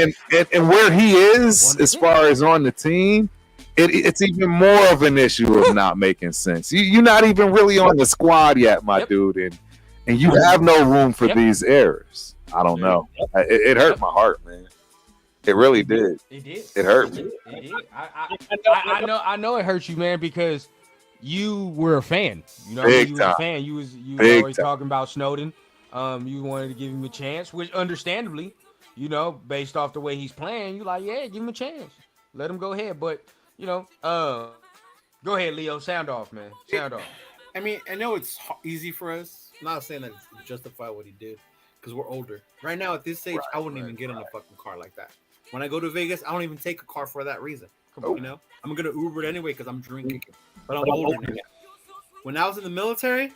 where he is as far as on the team, it's even more of an issue of not making sense. You're not even really on the squad yet, my dude, and you have no room for these errors. I don't know. It hurt my heart, man. It really did. It did. It hurt me. It did. I know it hurts you, man, because you were a fan. You know, Big you was time. a fan. You was always talking about Snowden. You wanted to give him a chance, which understandably, you know, based off the way he's playing, you like, yeah, give him a chance. Let him go ahead. But, you know, go ahead, Leo. Sound off, man. Sound off. I mean, I know it's easy for us. I'm not saying that it's justify what he did because we're older. Right now, at this stage, I wouldn't even get in a fucking car like that. When I go to Vegas, I don't even take a car for that reason. You know, I'm gonna Uber it anyway because I'm drinking. But I'm older now. When I was in the military,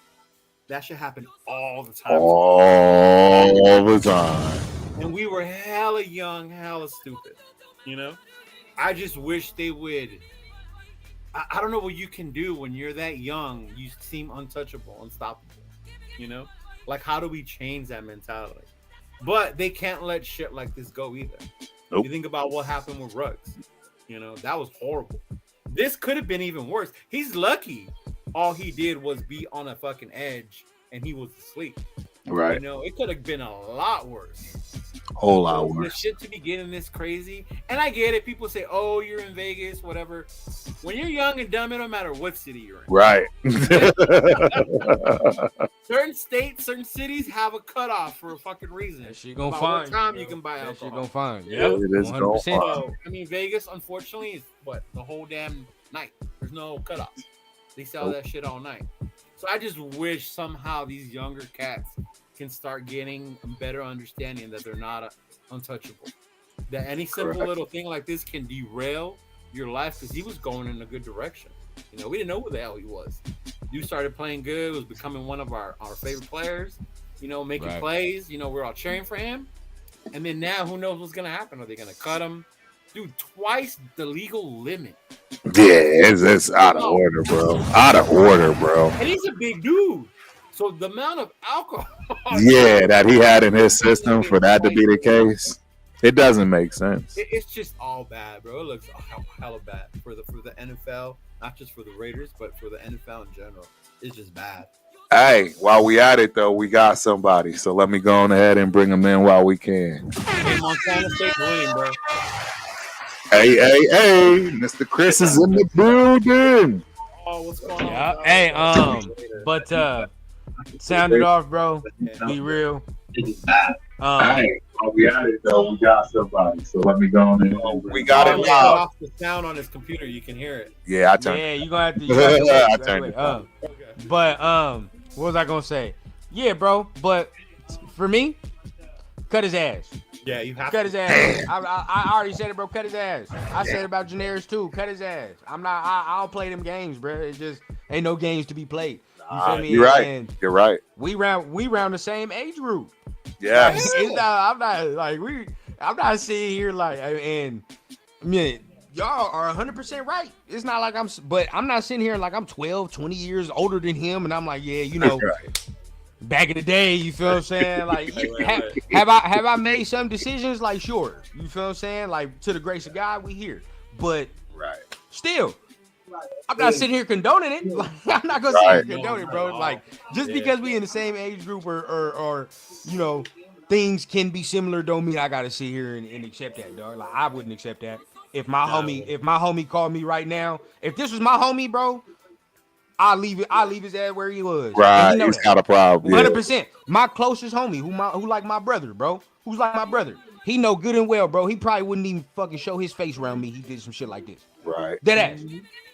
that shit happened all the time. All the time. and we were hella young, hella stupid. You know, I just wish they would. I don't know what you can do when you're that young. You seem untouchable, unstoppable. You know, like how do we change that mentality? But they can't let shit like this go either. Nope. You think about what happened with Ruggs. You know, that was horrible. This could have been even worse. He's lucky. All he did was be on a fucking edge, and he was asleep. Right. You know, it could have been a lot worse. Whole lot The worse. shit to be getting this crazy. And I get it. People say, oh, you're in Vegas, whatever. When you're young and dumb, it don't matter what city you're in. Right. Certain states, certain cities have a cutoff for a fucking reason. That shit gonna About find. what time bro. you can buy That alcohol. shit gonna find. Yeah, Yep. it is gonna 100%. find. I mean, Vegas, unfortunately, is what? The whole damn night. There's no cutoff. They sell that shit all night. So I just wish somehow these younger cats can start getting a better understanding that they're not untouchable. That any simple little thing like this can derail your life, because he was going in a good direction. You know, we didn't know who the hell he was. You started playing good, was becoming one of our favorite players, you know, making plays. You know, we're all cheering for him. And then now, who knows what's going to happen? Are they going to cut him? Dude, twice the legal limit. Yeah, it's out of order, bro. Out of order, bro. And he's a big dude. So the amount of alcohol. Yeah, that he had in his system for that to be the case, it doesn't make sense. It's just all bad, bro. It looks hella bad for the NFL, not just for the Raiders, but for the NFL in general. It's just bad. Hey, while we at it though, we got somebody. So let me go on ahead and bring him in while we can. Hey, Montana State winning, bro. Hey, Mr. Chris is in the building. Oh, what's going on? Yeah. Hey, but sound it off, bro. Be real. Hey, while we at it though, we got somebody. So let me go on in. We got it live. Off the sound on his computer, you can hear it. Yeah, I turned. Yeah, you gonna have to. I turned it on. But what was I gonna say? Yeah, bro. But for me, cut his ass. Yeah, you have Cut to. his ass. I already said it, bro. Cut his ass. I said about Janaris too. Cut his ass. I don't play them games, bro. It just ain't no games to be played. You feel me? You're right. And You're right. we round the same age group. Yeah. I'm not sitting here like, and I mean, y'all are 100% right. It's not like but I'm not sitting here like I'm 12, 20 years older than him, and I'm like, yeah, you know. Back in the day, you feel what I'm saying? Like, have I made some decisions? Like, sure. You feel what I'm saying? Like, to the grace of God, we here. But still, I'm not sitting here condoning it. Like, I'm not gonna sit here condone it, bro. Like, just because we in the same age group or you know, things can be similar, don't mean I gotta sit here and accept that, dog. Like, I wouldn't accept that. If my homie called me right now, if this was my homie, bro, I'll leave his ass where he was. Right, he's got a problem. 100%. My closest homie, who like my brother, bro. Who's like my brother. He know good and well, bro. He probably wouldn't even fucking show his face around me. He did some shit like this. Right. Dead ass.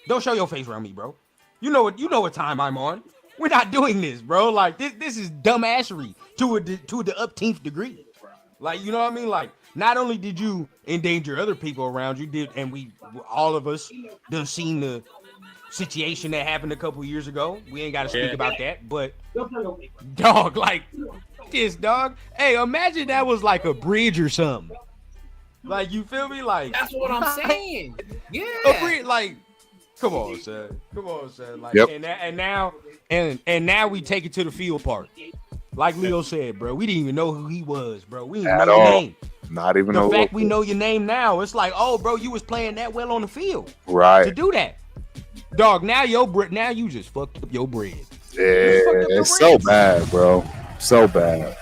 Don't show your face around me, bro. You know what time I'm on. We're not doing this, bro. Like this is dumbassery to the upteenth degree. Like, you know what I mean? Like, not only did you endanger other people around you, and all of us done seen the situation that happened a couple years ago. We ain't got to speak about that, but dog, like this, dog. Hey, imagine that was like a bridge or something. Like, you feel me? Like, that's what I'm saying. Yeah, a bridge, like, come on, son. Like, and now we take it to the field part. Like Leo said, bro, we didn't even know who he was, bro. We didn't know your name. Not even the fact we know your name now. It's like, oh, bro, you was playing that well on the field, right? To do that. Dog, now you just fucked up your bread. Yeah, it's so bad, bro. So bad.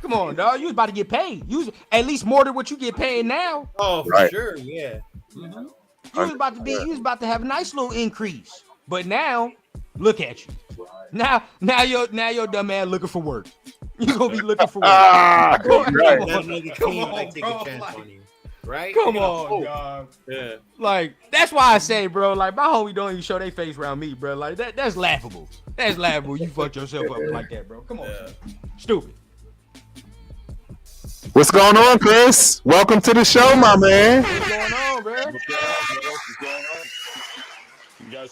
Come on, dog. You was about to get paid. You was at least more than what you get paid now. Oh, for sure, yeah. Mm-hmm. You was about to have a nice little increase. But now, look at you. Now your dumb man looking for work. You gonna be looking for work. Come on, take a chance on you. Right? Come on, dog. Yeah. Like, that's why I say, bro, like, my homie don't even show their face around me, bro. Like, that's laughable. That's laughable. You fucked yourself up like that, bro. Come on. Stupid. What's going on, Chris? Welcome to the show, my man. What's going on, bro?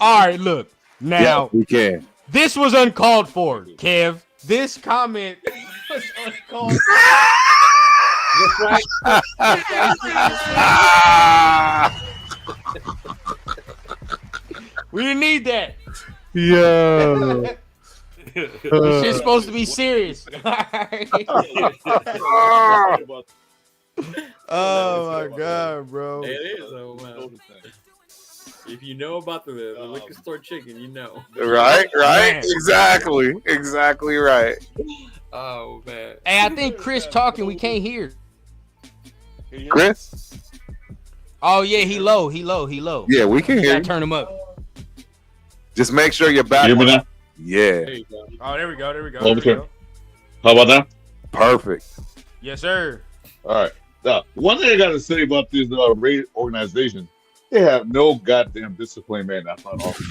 All right, look. Now, we can. This was uncalled for, Kev. This comment was uncalled for. We didn't need that. Yeah. This shit's supposed to be serious. Oh my god, bro. It is, though, man. If you know about the liquor store chicken, you know. Right. Man. Exactly right. Oh man. Hey, I think Chris talking. We can't hear. Chris? Oh yeah, he low. Yeah, we can hear Gotta you. turn him up. Just make sure you're back. Hear me now? Yeah. There you go. Oh, there we go. Okay. How about that? Perfect. Yes, sir. All right. Now, one thing I got to say about this Raid organization, they have no goddamn discipline, man. That's not awesome.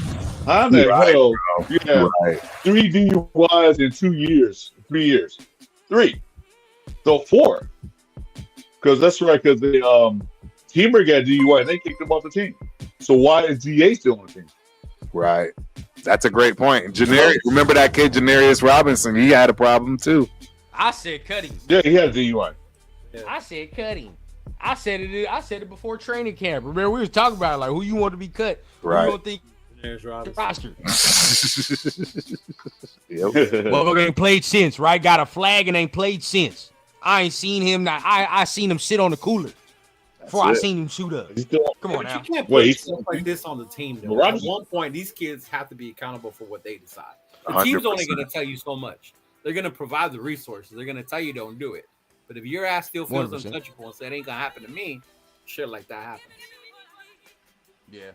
How the hell you have 3 DUIs in 2 years, 3 years? 3. So 4. Because that's right, because the teamer got DUI and they kicked him off the team. So why is DA still on the team? Right. That's a great point. Remember that kid, Janarius Robinson? He had a problem too. I said cut him. Yeah, he had DUI. Yeah. I said cut him. I said it before training camp. Remember, we was talking about it, like who you want to be cut. Right. Who you don't think There's the Robinson. roster. Yep. Motherfucker ain't played since, right? Got a flag and ain't played since. I ain't seen him. I seen him sit on the cooler before I seen him shoot up. He's still, Come on But now. you can't Wait, put he's- stuff like this on the team, though. Robinson. At one point, these kids have to be accountable for what they decide. The team's only 100%. going to tell you so much. They're going to provide the resources. They're going to tell you don't do it. But if your ass still feels 100%. untouchable and say it ain't going to happen to me, shit like that happens. Yeah.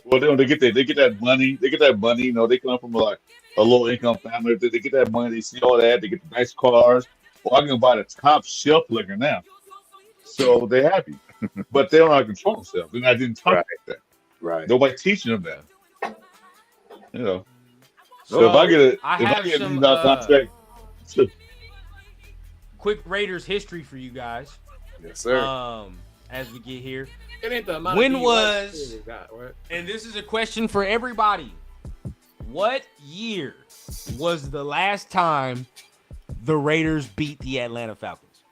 well, they get that money. They get that money. You know, they come from like a low income family. They get that money. They see all that. They get the nice cars. Well, I can buy the top shelf liquor now. So they're happy, but they don't know how to control themselves. And I didn't talk Right. like that. Right. Nobody teaching them that. You know. So, So, if I get I a have $1 some, million contract, Quick Raiders history for you guys. Yes, sir. As we get here. It ain't the amount When of DUIs was- they got, right? And this is a question for everybody. What year was the last time the Raiders beat the Atlanta Falcons?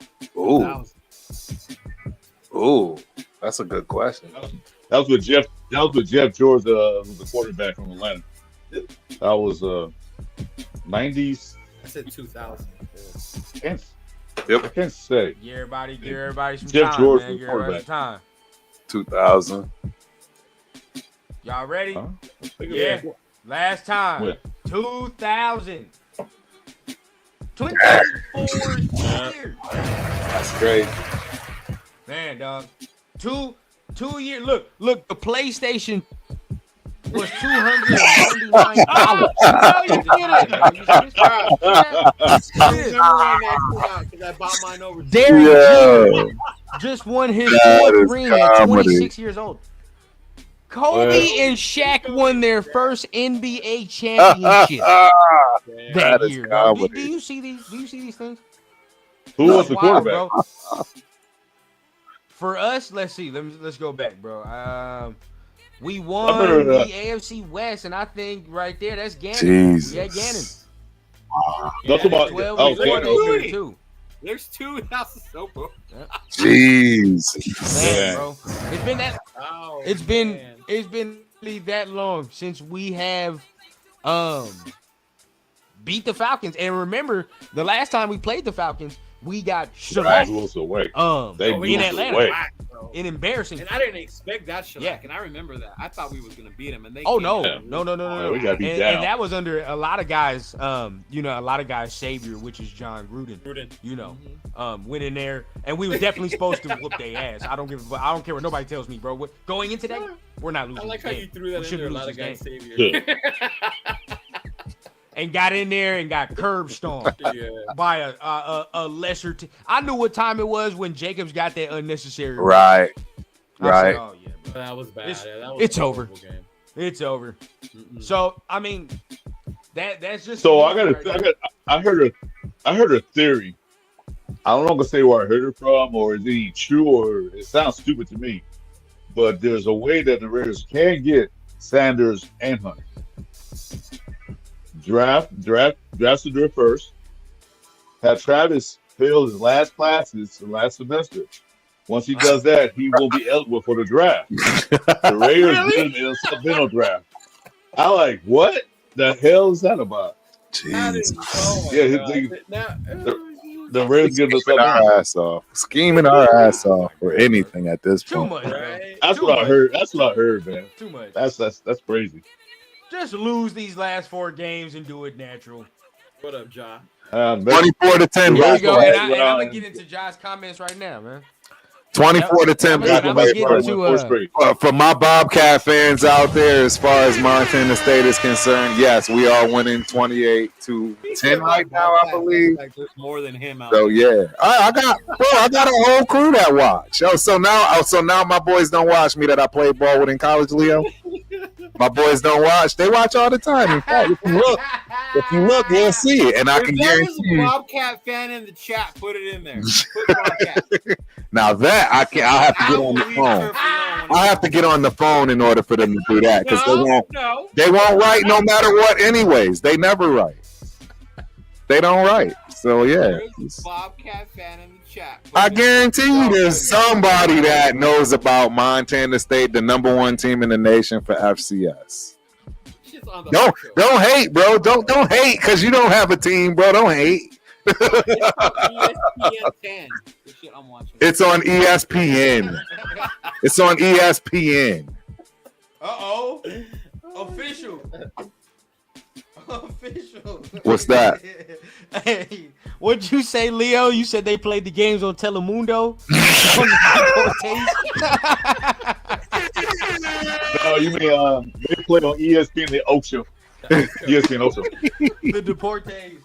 Ooh, that's a good question. that was with Jeff. That was with Jeff George, who's the quarterback from Atlanta. That was 90s. I said 2000. Can't, Yep. I can't say. Give everybody some Jeff time, George man. was Give everybody quarterback. some time. 2000. Y'all ready? Huh? Yeah. Last time. When? 2000. 24 years. That's great. Man, dog. Two years. Look, the PlayStation was $299. I bought mine over. Derrick Yeah. just won his That fourth is ring at comedy. 26 years old. Kobe and Shaq won their first NBA championship that That is year. Dog. Do comedy. you see these? Do you see these things? Who was the Wild, quarterback? bro. For us, let's see. Let's go back, bro. We won heard the of that. AFC West, and I think right there, that's Gannon. Jesus. Yeah, Gannon. That's about. 12 Oh, years okay. old too. There's 2 houses so bro. Jeez. Man, bro, it's been that. Oh, It's man. been really that long since we have beat the Falcons. And remember, the last time we played the Falcons, we got They shellacked blew us away. in They blew us Atlanta. away. Whack, bro. in embarrassing. And I didn't expect that shellac, Yeah. and I remember that. I thought we was gonna beat them, and they. Oh came no, out. no. we gotta be and, down. and that was under a lot of guys, a lot of guys' savior, which is John Gruden. Went in there, and we were definitely supposed to whoop their ass. I don't care what nobody tells me, bro. Going into that, we're not losing. I like this how game. you threw We that in shouldn't there. A lose lot of this guys game. savior. And got in there and got curb stomped Yeah. by a lesser. I knew what time it was when Jacobs got that unnecessary. Right. I said, Right. oh yeah, bro. That was bad. It's- Yeah, that was it's a over. horrible game. It's over. Mm-mm. So I mean, that's just. So I heard a theory. I don't know if I say where I heard it from, or is it true, or it sounds stupid to me. But there's a way that the Raiders can get Sanders and Hunter. Draft to do it first. Have Travis fail his last classes the last semester. Once he does that, he will be eligible for the draft. The Raiders did him in a supplemental draft. I like, what the hell is that about? Jeez. The Raiders giving us scheming our ass off for anything at this point. Too much, right? That's what I heard. That's what I heard, man. Too much. That's crazy. Just lose these last 4 games and do it natural. What up, John? 24-10. There you go. And I'm gonna get into Josh's comments right now, man. 24-10. For my Bobcat fans out there, as far as Montana State is concerned, yes, we are winning 28-10 right now, I believe. Like there's more than him out. So yeah, I got a whole crew that watch. So now my boys don't watch me that I played ball with in college, Leo. My boys don't watch. They watch all the time. In fact, if you look, you'll see it. And I can guarantee you. Bobcat fan in the chat, put it in there. Put Bobcat. Now that I'll have to get on the phone. I have to get on the phone in order for them to do that because they won't write no matter what. Anyways, they never write. They don't write. So yeah. Bobcat fan in the chat. I guarantee you, there's somebody that knows about Montana State, the number 1 team in the nation for FCS. Don't hate, bro. Don't hate because you don't have a team, bro. Don't hate. It's on ESPN. It's on ESPN. Uh-oh. Official. What's that? Hey, what'd you say, Leo? You said they played the games on Telemundo? No, you mean they played on ESPN the Ocho. ESPN Ocho. The Deportes.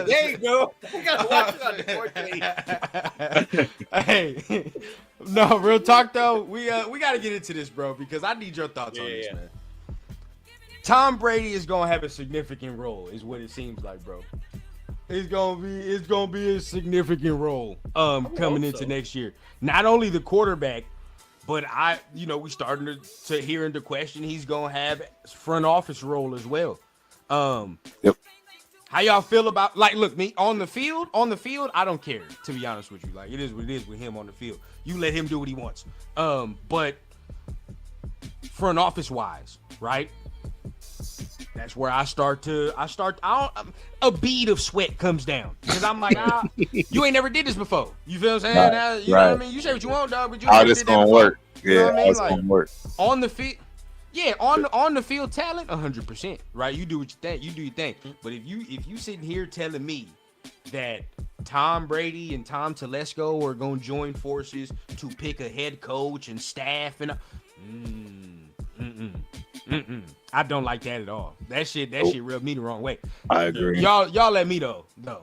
There you go. We gotta watch it on Deportes. Hey, no, real talk though. We gotta get into this, bro, because I need your thoughts on this, man. Tom Brady is gonna have a significant role, is what it seems like, bro. It's gonna be a significant role coming into next year. Not only the quarterback, but we starting to hear into question he's gonna have front office role as well. Yep. How y'all feel about look, me on the field, I don't care, to be honest with you. Like it is what it is with him on the field. You let him do what he wants. But front office wise, right? That's where a bead of sweat comes down because I'm like, you ain't never did this before. You feel what I'm saying? You know what I mean? You say what you want, dog, but you how never this did that gonna before. work? You know what I mean? It's gonna work on the field. Yeah, on the field talent, 100%. Right? You do what you think. You do your thing. But if you sitting here telling me that Tom Brady and Tom Telesco are gonna join forces to pick a head coach and staff and I don't like that at all. That shit rubbed me the wrong way. I agree. Y'all let me know. No.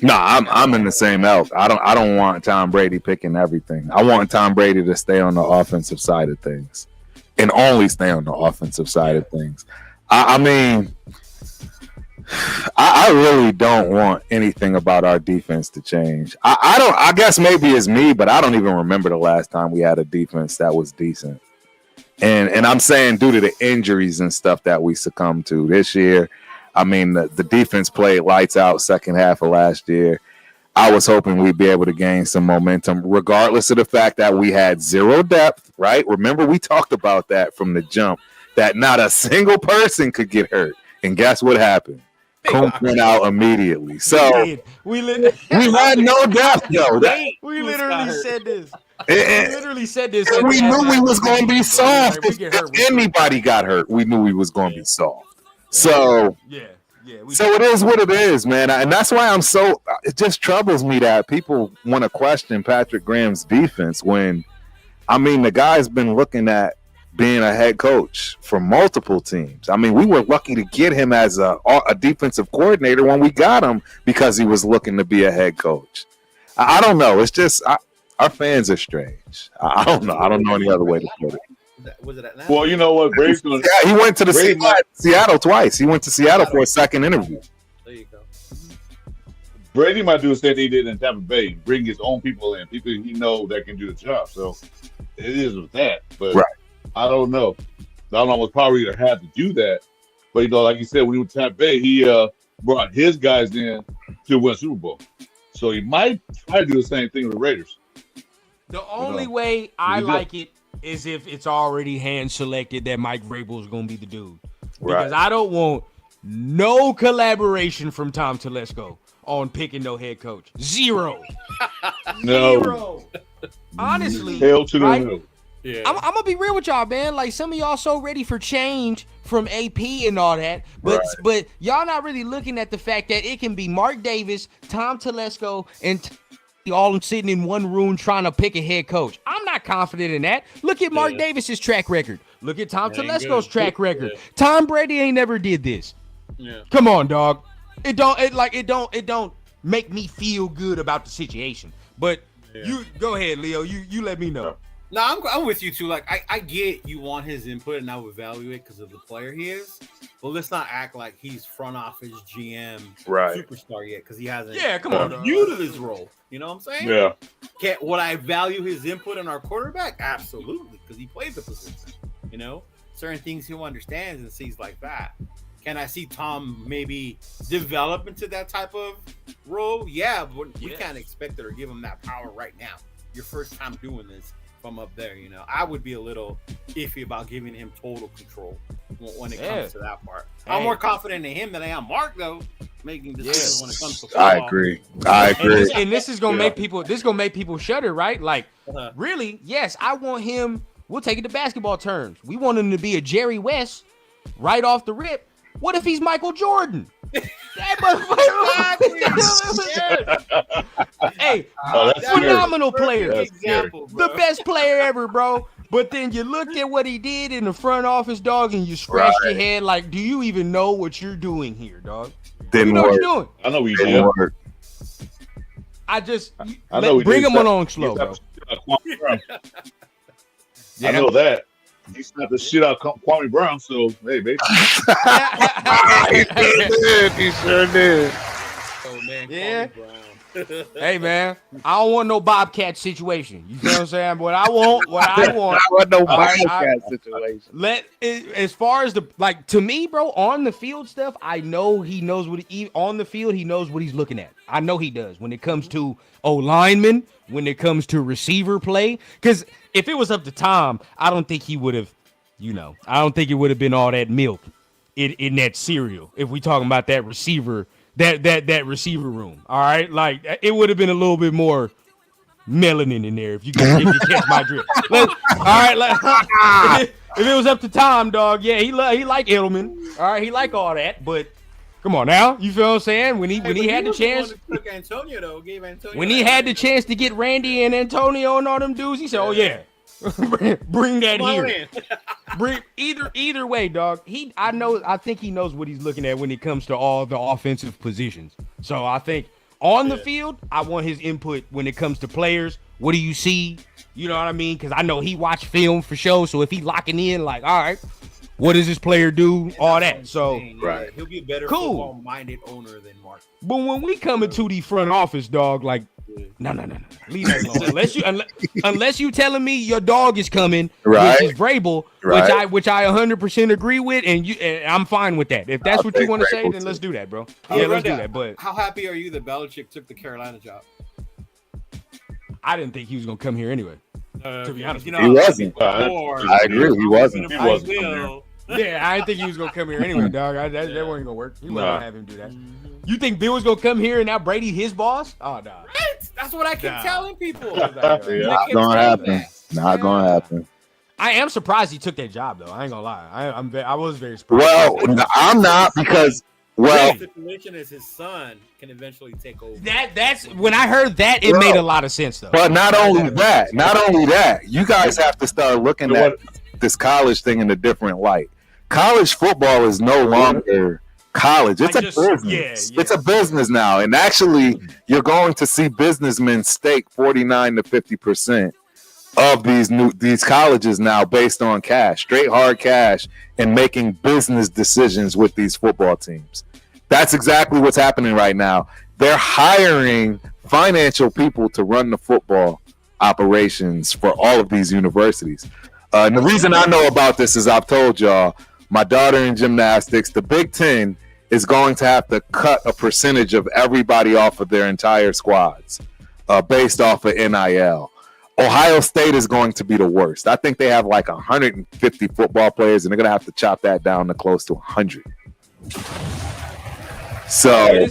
No, I'm in the same elk. I don't want Tom Brady picking everything. I want Tom Brady to stay on the offensive side of things, and only stay on the offensive side of things. I mean, I really don't want anything about our defense to change. I guess maybe it's me, but I don't even remember the last time we had a defense that was decent. And I'm saying due to the injuries and stuff that we succumbed to this year. I mean, the defense played lights out second half of last year. I was hoping we'd be able to gain some momentum, regardless of the fact that we had zero depth, right? Remember, we talked about that from the jump, that not a single person could get hurt. And guess what happened? Combs went out immediately. So we had no depth, though. We literally said this. We knew we was going to be soft. If anybody got hurt, we knew we was going to be soft. So so it is what it is, man. And that's why it just troubles me that people want to question Patrick Graham's defense when, I mean, the guy's been looking at being a head coach for multiple teams. I mean, we were lucky to get him as a defensive coordinator when we got him because he was looking to be a head coach. I don't know. It's just our fans are strange. I don't know. I don't know any other way to put it. Was it Atlanta? Well, you know what? Brady's gonna. Yeah, he went to Seattle twice. He went to Seattle for a second interview. There you go. Brady might do the same thing he did in Tampa Bay, bring his own people in, people he know that can do the job. So it is with that. But I don't know. Donald was probably to have to do that. But like you said, when he was Tampa Bay, he brought his guys in to win Super Bowl. So he might try to do the same thing with the Raiders. The only way I like it is if it's already hand selected that Mike Vrabel is going to be the dude. Because I don't want no collaboration from Tom Telesco on picking no head coach. Zero. No. Zero. Honestly. Hell to the no. Yeah. I'm going to be real with y'all, man. Like, some of y'all so ready for change from AP and all that. But y'all not really looking at the fact that it can be Mark Davis, Tom Telesco, and all sitting in one room trying to pick a head coach. I'm not confident in that. Look at Mark Davis's track record. Look at Tom Telesco's track record. Yeah. Tom Brady ain't never did this. Yeah. Come on, dog. It don't make me feel good about the situation. But you go ahead, Leo. You let me know. No, I'm with you too. Like I get you want his input, and I would value it because of the player he is. But let's not act like he's front office GM superstar yet, because he hasn't. Yeah, come on. New to this role. You know what I'm saying? Yeah. Would I value his input on our quarterback? Absolutely, because he played the position. You know, certain things he understands and sees like that. Can I see Tom maybe develop into that type of role? Yeah, but we can't expect it or give him that power right now. Your first time doing this from up there, you know, I would be a little iffy about giving him total control when it comes to that part. I'm more confident in him than I am Mark, though, making decisions when it comes to football. I agree. And this is gonna make people. This is gonna make people shudder, right? Like, really? Yes, I want him. We'll take it to basketball terms. We want him to be a Jerry West right off the rip. What if he's Michael Jordan? Hey, phenomenal player. Example, the best player ever, bro. But then you look at what he did in the front office, dog, and you scratch your head like, do you even know what you're doing here, dog? Didn't work. What you're doing? I know he didn't work. Bring him along slow, bro. I know that. He slapped the shit out of Kwame Brown, so hey, baby. He sure did. Oh man, yeah. Kwame Brown. Hey man, I don't want no Bobcat situation. You feel what I'm saying? What I want. I want no Bobcat situation. As far as to me, bro, on the field stuff, I know he knows on the field, he knows what he's looking at. I know he does when it comes to O-linemen, when it comes to receiver play. Because if it was up to Tom, I don't think he would have, I don't think it would have been all that milk in that cereal. If we talking about that receiver, that receiver room, all right? Like, it would have been a little bit more melanin in there if you catch my drift. All right, if it was up to Tom, dog, yeah, he like Edelman, all right, he like all that, but come on now, you feel what I'm saying? When he had the chance, when he had the chance to get Randy and Antonio and all them dudes, he said, "Oh yeah, bring that here." Bring either way, dog. I think he knows what he's looking at when it comes to all the offensive positions. So I think on the field, I want his input when it comes to players. What do you see? You know what I mean? Because I know he watch film for show. So if he locking in, like, all right, what does this player do? All that. So he'll be a better football-minded owner than Mark. But when we come into the front office, dog, like, no. Leave that alone. Unless you telling me your dog is coming, which is Vrabel, which I 100% agree with, and I'm fine with that. If that's what you want to say, then let's do that, bro. Yeah, let's do that. But how happy are you that Belichick took the Carolina job? I didn't think he was gonna come here anyway. To be honest, he wasn't. I agree. He wasn't. Yeah, I didn't think he was gonna come here anyway, dog. That wasn't gonna work. He wasn't gonna have him do that. You think Bill was gonna come here and now Brady his boss? Oh, no. Right? That's what I keep telling people. Not gonna happen. Not gonna happen. I am surprised he took that job, though. I ain't gonna lie. I was very surprised. Well, I'm not because. Well, the situation is his son can eventually take over. That's when I heard that, it made a lot of sense, though. But not only that, you guys have to start looking at this college thing in a different light. College football is no longer college. It's a business. It's a business now. And actually, you're going to see businessmen stake 49 to 50% of these colleges now based on cash, straight hard cash, and making business decisions with these football teams. That's exactly what's happening right now. They're hiring financial people to run the football operations for all of these universities. And the reason I know about this is I've told y'all, my daughter in gymnastics, the Big Ten is going to have to cut a percentage of everybody off of their entire squads based off of NIL. Ohio State is going to be the worst. I think they have like 150 football players, and they're going to have to chop that down to close to 100. So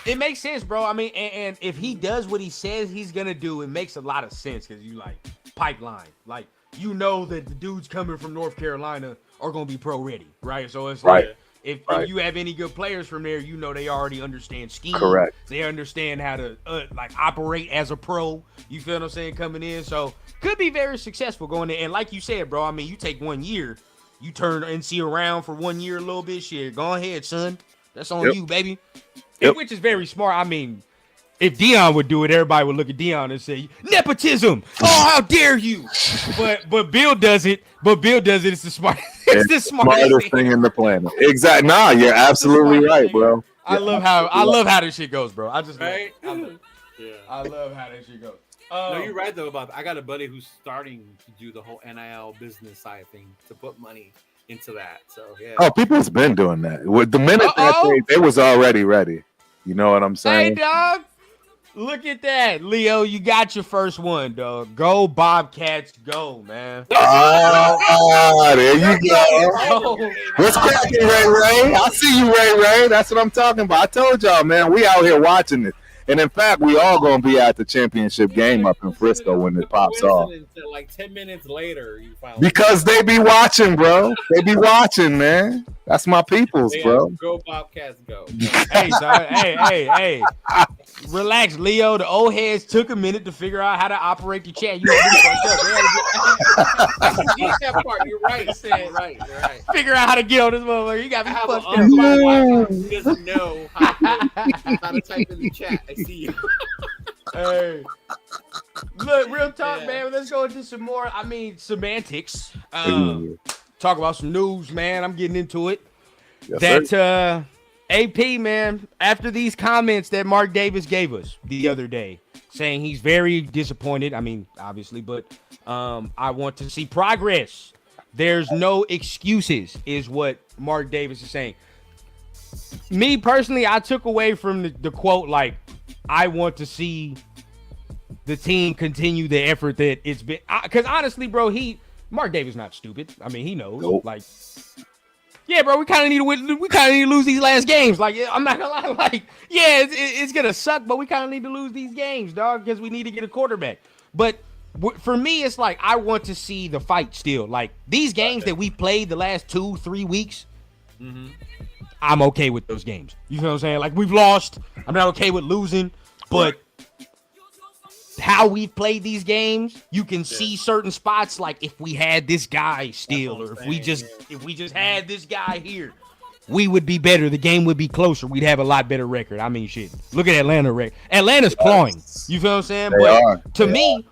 it makes sense, bro. I mean, and if he does what he says he's going to do, it makes a lot of sense because you like pipeline. Like, you know that the dudes coming from North Carolina are going to be pro ready, right? So it's like if you have any good players from there, you know they already understand scheme. Correct. They understand how to like operate as a pro. You feel what I'm saying? Coming in, so could be very successful going in. And like you said, bro, I mean, you take 1 year, you turn NC around for 1 year a little bit. Shit, go ahead, son. That's on you, baby. Which is very smart. I mean, if Dion would do it, everybody would look at Dion and say, nepotism. Oh, how dare you? But Bill does it. It's the smartest. It's the smartest thing in the planet. Exactly. Nah, you're absolutely right, bro. I love how this shit goes, bro. I just right. I love how that shit goes. No, you're right though. I got a buddy who's starting to do the whole NIL business side thing to put money into that. So yeah. Oh, people's been doing that. The minute they was already ready. You know what I'm saying? Hey, dog. Look at that, Leo. You got your first one, dog. Go Bobcats, go, man. Oh, there you go. What's cracking, Ray? I see you, Ray. That's what I'm talking about. I told y'all, man, we out here watching this. And in fact, we all gonna be at the championship game up in Frisco when it pops off. Like 10 minutes later, you finally because they be watching, bro. They be watching, man. That's my peoples, bro. Go Bobcats, go. Hey, son. Hey. Relax, Leo. The old heads took a minute to figure out how to operate the chat. You get that part. You're right. You're right. Figure out how to get on this motherfucker. You got me fucked up. He doesn't know how to type in the chat. I see you. Hey. Look, real talk, man. Let's go into some more, semantics. Talk about some news, man. I'm getting into it. Yes, AP, man, after these comments that Mark Davis gave us the other day, saying he's very disappointed. I mean, obviously, but I want to see progress. There's no excuses, is what Mark Davis is saying. Me, personally, I took away from the quote, like, I want to see the team continue the effort that it's been. Because honestly, bro, Mark Davis not stupid. I mean, he knows. Nope. Like, yeah, bro, we kind of need to lose these last games. Like, I'm not gonna lie. Like, yeah, it's gonna suck, but we kind of need to lose these games, dog, because we need to get a quarterback. But for me, it's like I want to see the fight still. Like, these games that we played the last 2-3 weeks, I'm okay with those games. You know what I'm saying? Like, we've lost. I'm not okay with losing, but how we've played these games, you can see certain spots, like if we had this guy still, or if we just had this guy here, we would be better. The game would be closer. We'd have a lot better record. I mean, shit. Look at Atlanta record. Atlanta's clawing. You feel what I'm saying? But to me,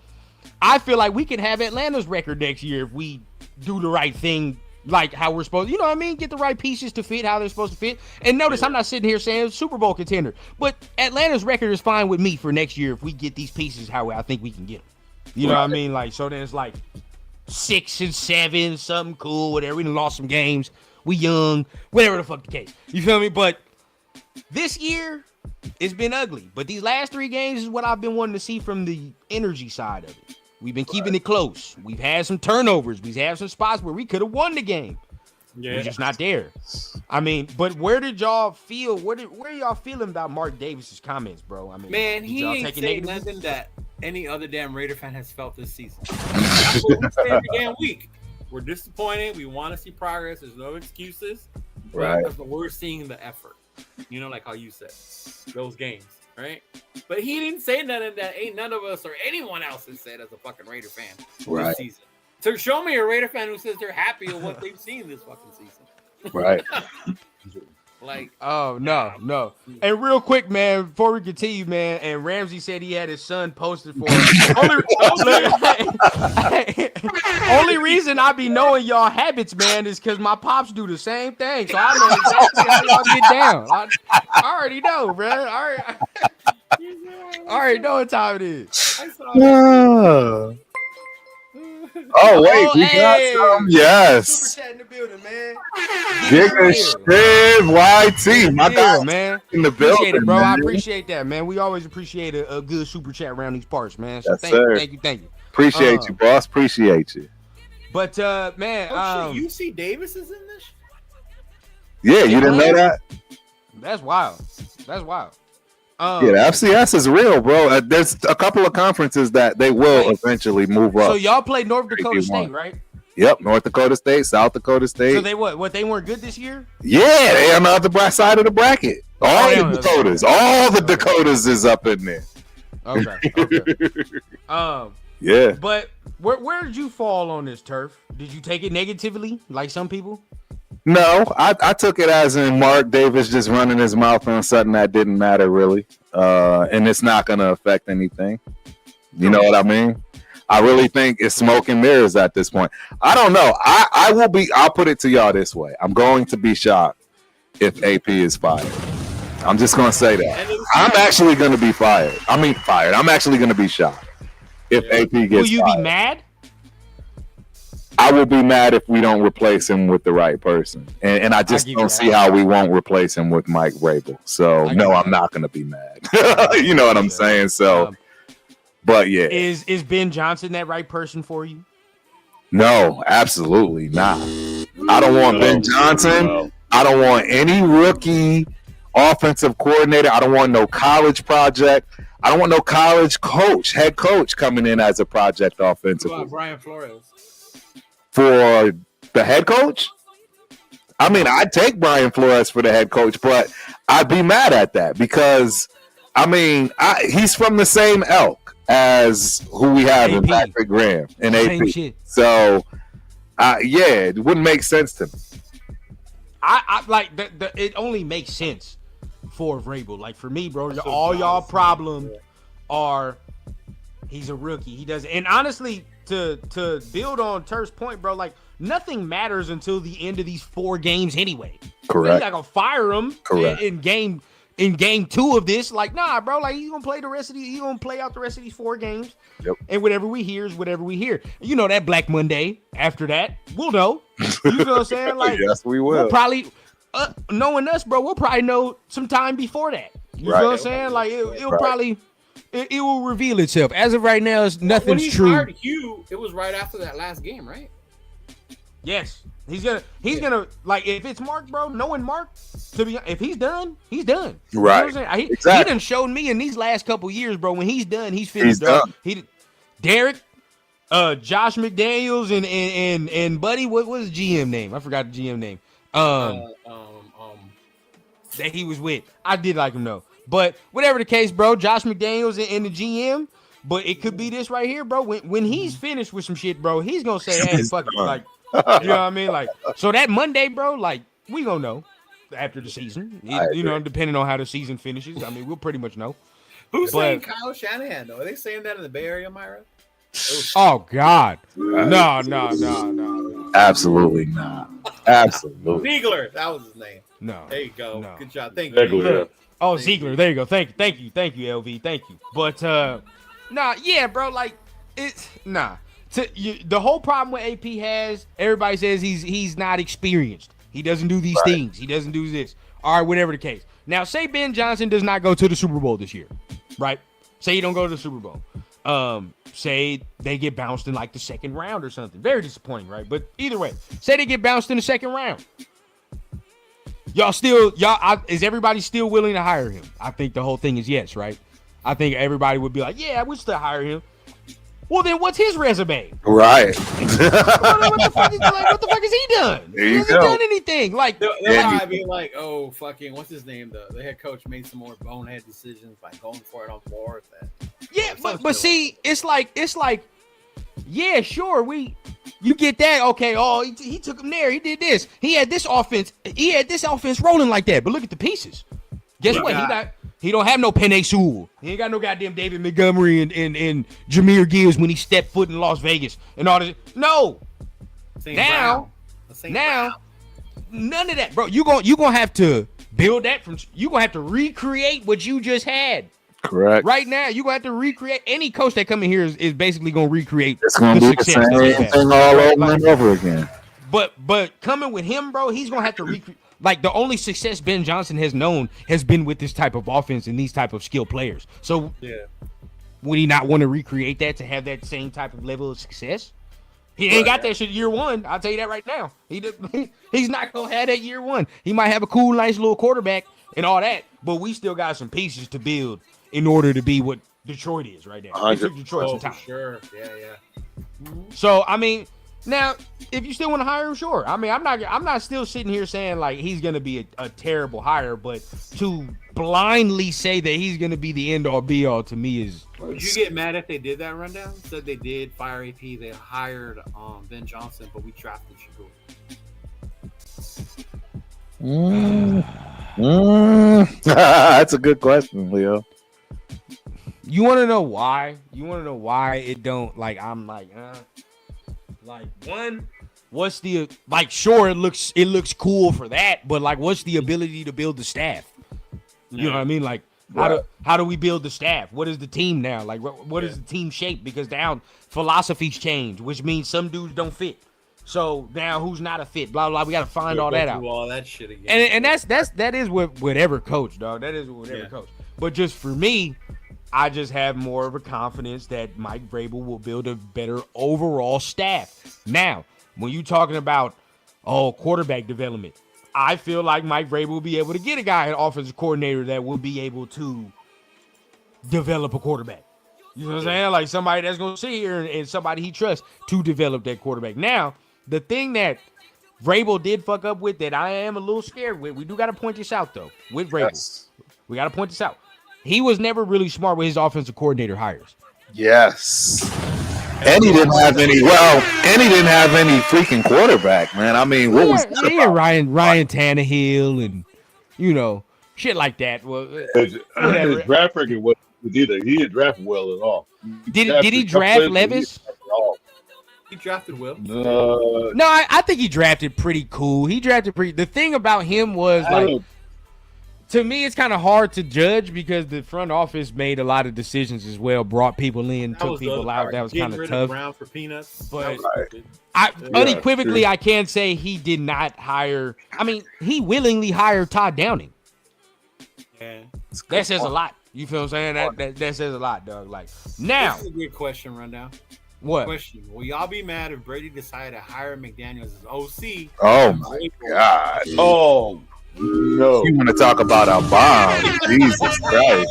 I feel like we could have Atlanta's record next year if we do the right thing, like how we're supposed to, you know what I mean? Get the right pieces to fit how they're supposed to fit. And notice, I'm not sitting here saying it's a Super Bowl contender, but Atlanta's record is fine with me for next year if we get these pieces how I think we can get them. You know what I mean? Like, so then it's like 6-7, something cool, whatever. We done lost some games. We young, whatever the fuck the case. You feel me? But this year, it's been ugly. But these last 3 games is what I've been wanting to see from the energy side of it. We've been keeping it close. We've had some turnovers. We've had some spots where we could have won the game. We're just not there. I mean, but where did y'all feel? Where are y'all feeling about Mark Davis's comments, bro? I mean, man, he ain't saying nothing that any other damn Raider fan has felt this season. That's what we say every damn week. We're disappointed. We want to see progress. There's no excuses. Right. But we're seeing the effort. You know, like how you said those games. Right, but he didn't say nothing that ain't none of us or anyone else has said as a fucking Raider fan this season. So show me a Raider fan who says they're happy with what they've seen this fucking season. Right. Like, oh no. And real quick, man, before we continue, man, and Ramsey said he had his son posted for him. Only reason I be knowing y'all habits, man, is because my pops do the same thing. So I know exactly how y'all get down. I already know, bro. I already know what time it is. Oh wait, we got some. Yes. Super chat in the building, man. Giga shit, YT. My God, man. In the appreciate building, it, bro. man. I appreciate that, man. We always appreciate a good super chat around these parts, man. So Yes, thank you. Appreciate you, boss. Appreciate you. But man, UC Davis is in this. Yeah, you didn't know that? That's wild. Yeah, the FCS is real, bro. There's a couple of conferences that they will eventually move up. So y'all played North Dakota State, right? Yep, North Dakota State, South Dakota State. So they what? They weren't good this year? Yeah, they on the other side of the bracket. All the Dakotas is up in there. Okay. Yeah. But where did you fall on this, Turf? Did you take it negatively, like some people? No, I took it as in Mark Davis just running his mouth on something that didn't matter really, and it's not going to affect anything. You know what I mean? I really think it's smoke and mirrors at this point. I don't know. I'll put it to y'all this way. I'm going to be shocked if AP is fired. I'm just going to say that. I'm actually going to be fired. I'm actually going to be shocked if AP gets fired. Will you be mad? I will be mad if we don't replace him with the right person. And I just don't see how we won't replace him with Mike Vrabel. So, no, I'm not going to be mad. You know what I'm saying? So, but yeah. Is Ben Johnson that right person for you? No, absolutely not. I don't want Ben Johnson. No. I don't want any rookie offensive coordinator. I don't want no college project. I don't want no college head coach coming in as a project offensive. What about Brian Flores? For the head coach? I mean, I'd take Brian Flores for the head coach, but I'd be mad at that because, he's from the same elk as who we have in Patrick Graham and AP. Shit. So, it wouldn't make sense to me. I like it only makes sense for Vrabel. Like for me, bro, all y'all problem are he's a rookie. He doesn't, and honestly, to build on Turf's point, bro, like nothing matters until the end of these 4 games anyway. Correct. You're not gonna fire him in game 2 of this. Like, nah, bro, like he's gonna play out the rest of these 4 games. Yep. And whatever we hear is whatever we hear. You know that Black Monday after that, we'll know. You know what I'm saying? Like, yes, we will. We'll probably knowing us, bro, we'll probably know some time before that. You know what I'm saying? Like it'll probably it will reveal itself. As of right now, nothing's true. When he hired Hugh, it was right after that last game, right? Yes. He's gonna like if it's Mark, bro, knowing Mark, if he's done, he's done. Right. You know what I'm saying? He done showed me in these last couple years, bro, when he's done, he's finished up. Derek, Josh McDaniels and Buddy, what was his GM name? I forgot the GM name. That he was with. I did like him though. But whatever the case, bro, Josh McDaniels and the GM, but it could be this right here, bro. When he's finished with some shit, bro, he's gonna say, hey, fuck it. Like, you know what I mean? Like, so that Monday, bro, like, we gonna know after the season. You know, depending on how the season finishes. I mean, we'll pretty much know. Who's saying Kyle Shanahan though? Are they saying that in the Bay Area, Myra? Oh God. No. Absolutely not. Absolutely. Ziegler, that was his name. No. There you go. No. Good job. Thank you. Ziegler. Oh, Ziegler. There you go. Thank you, LV. Thank you. But bro, like it's the whole problem with AP has, everybody says he's not experienced. He doesn't do these things. He doesn't do this. All right, whatever the case. Now, say Ben Johnson does not go to the Super Bowl this year, right? Say he don't go to the Super Bowl. Say they get bounced in like the second round or something. Very disappointing, right? But either way, say they get bounced in the second round. Is everybody still willing to hire him? I think the whole thing is yes, right? I think everybody would be like, yeah, I would still hire him. Well, then what's his resume? Right. What the fuck has he done? He hasn't done anything. Like, they'll probably be like, oh, fucking, what's his name? The head coach made some more bonehead decisions by going for it on 4th. Yeah, but see, it's like, yeah, sure, you get that. Okay, he took him there. He did this. He had this offense rolling like that. But look at the pieces. Guess what? He don't have no Penei Sewell. He ain't got no goddamn David Montgomery and Jahmyr Gibbs when he stepped foot in Las Vegas and all this. No. Now, none of that, bro. You gonna have to build that from. You gonna have to recreate what you just had. Correct. Right now, you have to recreate. Any coach that come in here is basically going to recreate. It's going to be the same thing all over and over again. But coming with him, bro, he's going to have to recreate. Like, the only success Ben Johnson has known has been with this type of offense and these type of skilled players. So, would he not want to recreate that to have that same type of level of success? He ain't got that shit year one. I'll tell you that right now. He's not going to have that year one. He might have a cool, nice little quarterback and all that, but we still got some pieces to build in order to be what Detroit is right now. It took Detroit some time. Sure. Yeah. So, I mean, now, if you still want to hire him, sure. I mean, I'm not still sitting here saying like he's gonna be a terrible hire, but to blindly say that he's gonna be the end all be all to me is. Would you get mad if they did that rundown? Said they did fire AP, they hired Ben Johnson, but we drafted Shagur. That's a good question, Leo. You want to know why? You want to know why it don't like? I'm like, like one. What's the like? Sure, it looks cool for that, but like, what's the ability to build the staff? You know what I mean? Like, how do we build the staff? What is the team now? Like, what is the team shape? Because now philosophies change, which means some dudes don't fit. So now who's not a fit? Blah blah. We got to find all that out. All that shit again. And that is with whatever coach, dog. That is with whatever coach. But just for me, I just have more of a confidence that Mike Vrabel will build a better overall staff. Now, when you're talking about quarterback development, I feel like Mike Vrabel will be able to get a guy, an offensive coordinator that will be able to develop a quarterback. You know what I'm saying? Like somebody that's going to sit here and somebody he trusts to develop that quarterback. Now, the thing that Vrabel did fuck up with that I am a little scared with, we do got to point this out, though, with Vrabel. Yes. We got to point this out. He was never really smart with his offensive coordinator hires. Yes. And he didn't have any freaking quarterback, man. I mean, what was that Ryan Tannehill and, shit like that. Well, his draft record was either. He didn't draft well at all. Did he draft Levis? He drafted well. No, I think he drafted pretty cool. The thing about him was like, to me, it's kind of hard to judge because the front office made a lot of decisions as well, brought people in, took people out. That was kind of tough. Brown for peanuts. But unequivocally, I can say he did not hire. I mean, he willingly hired Todd Downing. Yeah, that says a lot. You feel what I'm saying? That says a lot, dog. Like now, this is a good question. Rundown. What question? Will y'all be mad if Brady decided to hire McDaniels as OC? Oh my God! Oh. No. You want to talk about a bomb? Jesus Christ!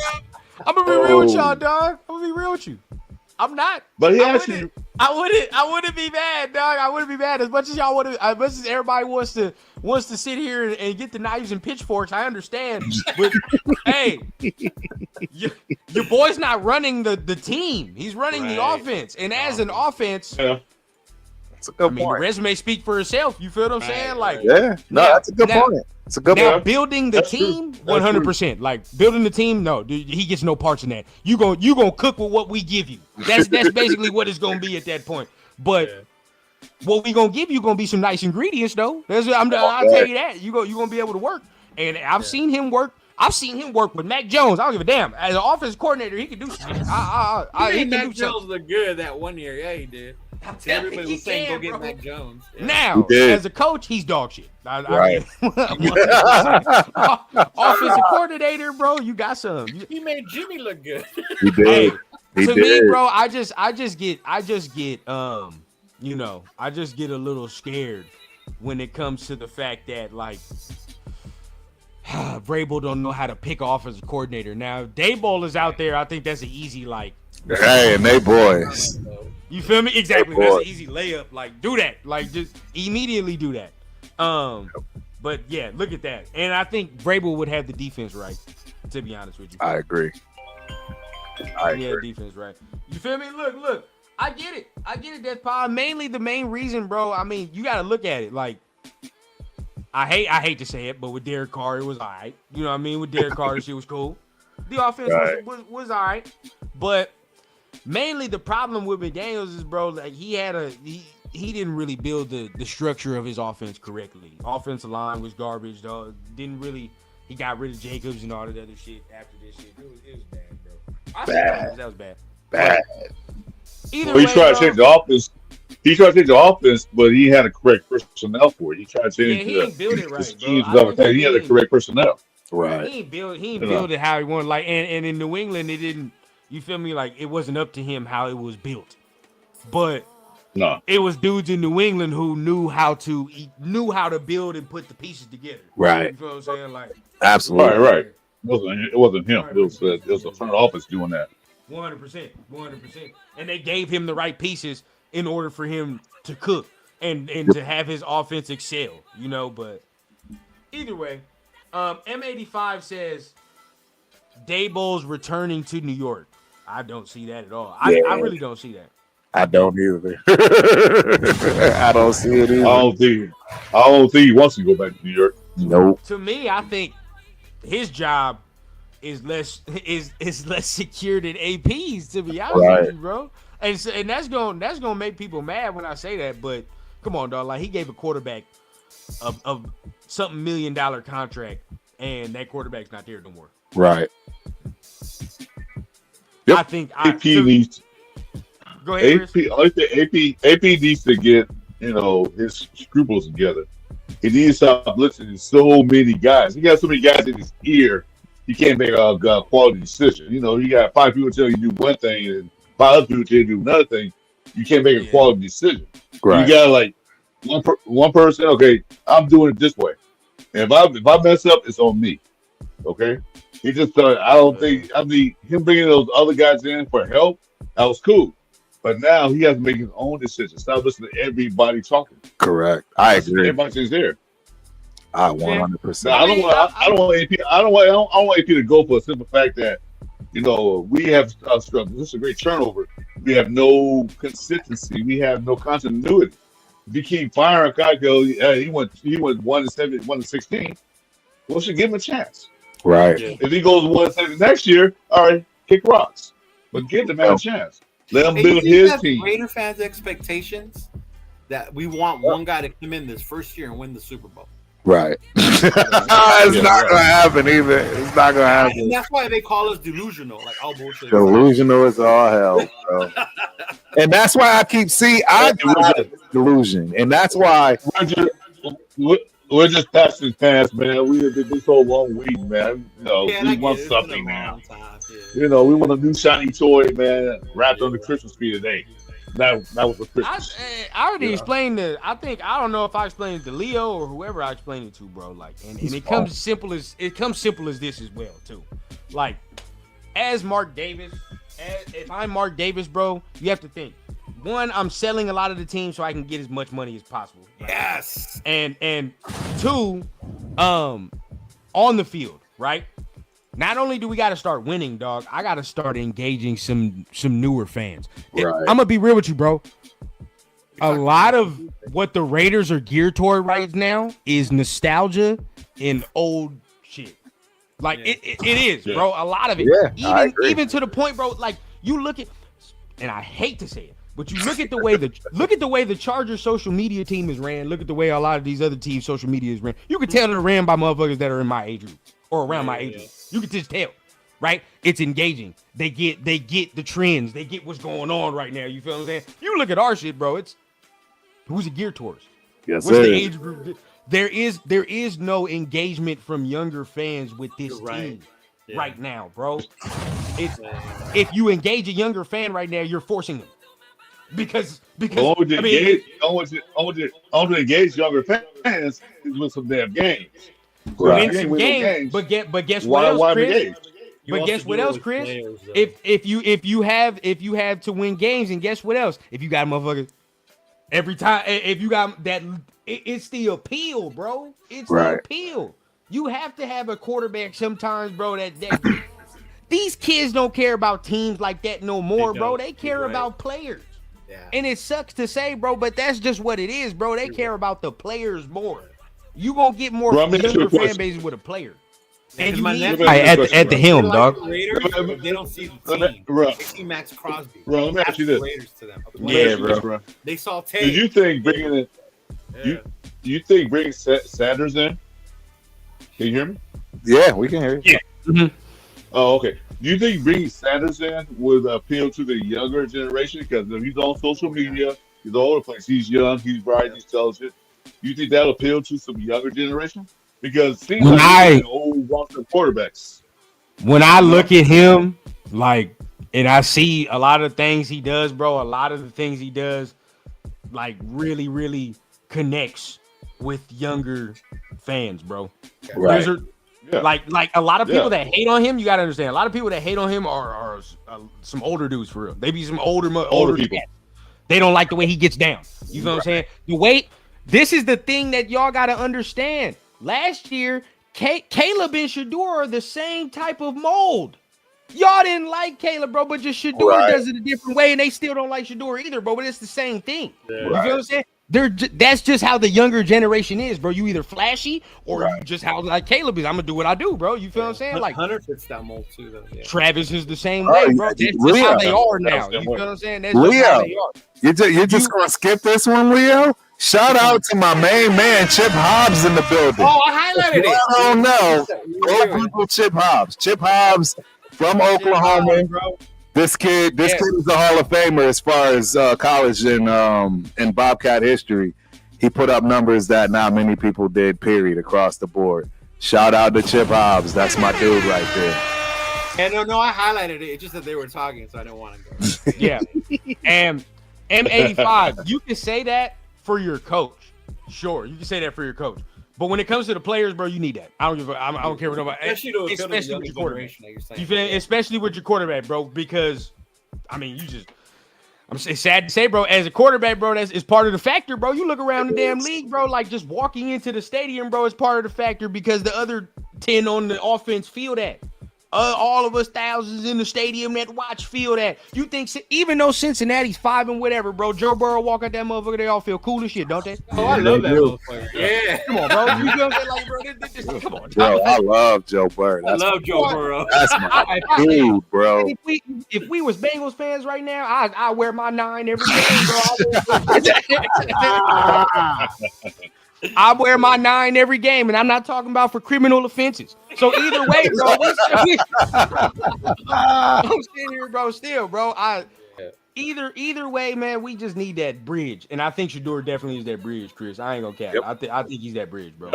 I'm gonna be real with y'all, dog. I'm gonna be real with you. I'm not. But I wouldn't be mad, dog. I wouldn't be mad as much as y'all would. As much as everybody wants to sit here and get the knives and pitchforks. I understand, but hey, your boy's not running the team. He's running the offense, and as an offense. Yeah. That's a good point. The resume speak for itself. You feel what I'm saying? Like, that's a good point. It's a good point. Building the team, 100%. Like building the team, no, dude, he gets no parts in that. You gonna cook with what we give you. That's basically what it's gonna be at that point. But what we gonna give you gonna be some nice ingredients, though. I'll tell you that. You gonna be able to work. And I've seen him work. I've seen him work with Mac Jones. I don't give a damn. As an offensive coordinator, he can do something. Mac Jones looked good that one year. Yeah, he did. Everybody was saying go get Mac Jones. Yeah. Now, as a coach, he's dog shit. Right. Offensive coordinator, bro, you got some. He made Jimmy look good. He did. To me, bro, I just get a little scared when it comes to the fact that like Vrabel don't know how to pick offensive coordinator. Now, if Daboll is out there, I think that's an easy like. Hey, and they boys. You feel me? Exactly. That's an easy layup. Like, do that. Like, just immediately do that. But yeah, look at that. And I think Vrabel would have the defense right. To be honest with you, I agree. Yeah, defense right. You feel me? Look. I get it. That's probably mainly the main reason, bro. I mean, you got to look at it. Like, I hate to say it, but with Derek Carr, it was all right. You know what I mean? With Derek Carr, shit was cool. The offense was all right, but. Mainly the problem with McDaniels is, bro, like he didn't really build the structure of his offense correctly. Offensive line was garbage, dog. He got rid of Jacobs and all that other shit after this shit. It was bad, bro. Bad. That was bad. Bad. Either Well, he way, tried to bro, change the offense. He tried to change the offense, but he had a correct personnel for it. He tried to change he ain't build it the right, bro. schemes and everything. He had the correct personnel. Right. He ain't build it how he wanted. Like, and in New England, it didn't. You feel me? Like, it wasn't up to him how it was built, but No. it was dudes in New England who knew how to build and put the pieces together. Right. You feel what I'm saying? Like, Absolutely. Right. It wasn't him. It was the front office doing that. 100%. And they gave him the right pieces in order for him to cook and to have his offense excel, you know. But either way, M85 says Daboll's returning to New York. I don't see that at all. I really don't see that. I don't either. I don't see it either. I don't think he wants to go back to New York. Nope. To me, I think his job is less secure than AP's, to be honest with you, bro. And that's gonna make people mad when I say that. But come on, dog. Like, he gave a quarterback of something $1 million contract, and that quarterback's not there no more. Right. Yep. I think AP needs. Go ahead, Chris. I think AP needs to get his scruples together. He needs to stop listening to so many guys. He got so many guys in his ear. He can't make a quality decision. You got 5 people tell you to do one thing and 5 other people tell you to do another thing. You can't make a quality decision. Right. You got like one person. Okay, I'm doing it this way. And if I mess up, it's on me. Okay. He just thought. I don't think. Him bringing those other guys in for help. That was cool. But now he has to make his own decision. Stop listening to everybody talking. Correct. I agree. Everybody's there. I 100%. I don't want AP to go for a simple fact that we have struggled. This is a great turnover. We have no consistency. We have no continuity. If you keep firing a guy, he went 1-7, 1-16. Well, should give him a chance. Right. If he goes 1-7 next year, all right, kick rocks. But give the man a chance. Let him build his team. Raider fans' expectations that we want one guy to come in this first year and win the Super Bowl. Right. It's not gonna happen either. It's not gonna happen. And that's why they call us delusional. Like, oh, bullshit. Delusional is all hell, bro. And that's why I keep delusion. And that's why we're just passing past, man. We've been so long waiting, man. We want something now. We want a new shiny toy, man, wrapped on the Christmas tree today. That was a Christmas. I already explained it. I don't know if I explained it to Leo or whoever I explained it to, bro. Like, and it comes simple as this as well, too. Like, if I'm Mark Davis, bro, you have to think. One, I'm selling a lot of the team so I can get as much money as possible. Right? Yes. And two, on the field, right? Not only do we got to start winning, dog, I got to start engaging some newer fans. Right. I'm going to be real with you, bro. A lot of what the Raiders are geared toward right now is nostalgia and old shit. Like, it is, bro. A lot of it. Yeah, even to the point, bro, like, you look at, and I hate to say it, but you look at the way the Chargers social media team is ran. Look at the way a lot of these other teams' social media is ran. You can tell they're ran by motherfuckers that are in my age group or around my age group. You can just tell, right? It's engaging. They get the trends. They get what's going on right now. You feel what I'm saying? You look at our shit, bro. It's who's it geared towards? Yes, what's the age group? There is no engagement from younger fans with this team right now, bro. It's if you engage a younger fan right now, you're forcing them. Because I want to engage younger fans is with some damn games. Right. Games. But guess what else, Chris? But guess what else, Chris? If you have to win games, and guess what else? If you got motherfuckers every time, if you got that, it's the appeal, bro. It's the appeal. You have to have a quarterback sometimes, bro. That these kids don't care about teams like that no more, bro. They care about players. Yeah. And it sucks to say, bro, but that's just what it is, bro. They care about the players more. You gonna get more younger fan bases with a player. And you need at the helm, dog. Raiders, they don't see the team. They see Max Crosby. Bro, let me ask you this. Raiders to them. Yeah, bro. They saw Tay. Did you think bringing it? You think bringing Sanders in? Can you hear me? Yeah, we can hear you. Yeah. Mm-hmm. Oh, okay. you think bringing Sanders in would appeal to the younger generation? Because he's on social media, he's all over the place. He's young, he's bright, he's intelligent. You think that'll appeal to some younger generation? Because it seems like old roster quarterbacks. When I look at him, like, and I see a lot of things he does, bro, a lot of the things he does, like, really, really connects with younger fans, bro. Right. Like a lot of people that hate on him, you got to understand, a lot of people that hate on him are some older dudes, for real. They be some older people. Cats. They don't like the way he gets down. You know what I'm saying? This is the thing that y'all got to understand. Last year, Caleb and Shador are the same type of mold. Y'all didn't like Caleb, bro, but just Shador does it a different way, and they still don't like Shador either, bro. But it's the same thing. Yeah. You know what I'm saying? That's just how the younger generation is, bro. You either flashy or you just how like Caleb is. I'm gonna do what I do, bro. You feel what I'm saying? Like Hunter fits that mold too, though. Yeah. Travis is the same way, bro. That's just how they are now. You feel what I'm saying? That's Leo, just how they are. You're just gonna skip this one, Leo? Shout out to my main man, Chip Hobbs, in the building. Oh, I highlighted it. I don't know. Go Google Chip Hobbs. Chip Hobbs from Oklahoma. This kid is a Hall of Famer as far as college and Bobcat history. He put up numbers that not many people did, period, across the board. Shout out to Chip Hobbs. That's my dude right there. Yeah, no, I highlighted it. It's just that they were talking, so I didn't want to go. Yeah. And M85, you can say that for your coach. Sure, you can say that for your coach. But when it comes to the players, bro, you need that. I don't care what nobody. Especially with your quarterback. You feel? Especially with your quarterback, bro, because I mean, I'm sad to say, bro, as a quarterback, bro, it's part of the factor, bro. You look around the damn league, bro, like just walking into the stadium, bro, is part of the factor because the other 10 on the offense feel that. All of us thousands in the stadium that watch feel that. You think even though Cincinnati's 5 and whatever, bro, Joe Burrow walk out that motherfucker, they all feel cool as shit, don't they? Oh, I love that motherfucker. Yeah. Come on, bro. You know what I'm saying? Like, bro, come on. Bro, I love Joe Burrow. I love Joe Burrow. That's my dude, bro. If we was Bengals fans right now, I wear my 9 every game, bro. I wear my 9 every game, and I'm not talking about for criminal offenses. So either way, bro, I'm sitting here, bro. Still, bro. Either way, man, we just need that bridge, and I think Shador definitely is that bridge, Chris. I ain't gonna cap. Yep. I think he's that bridge, bro.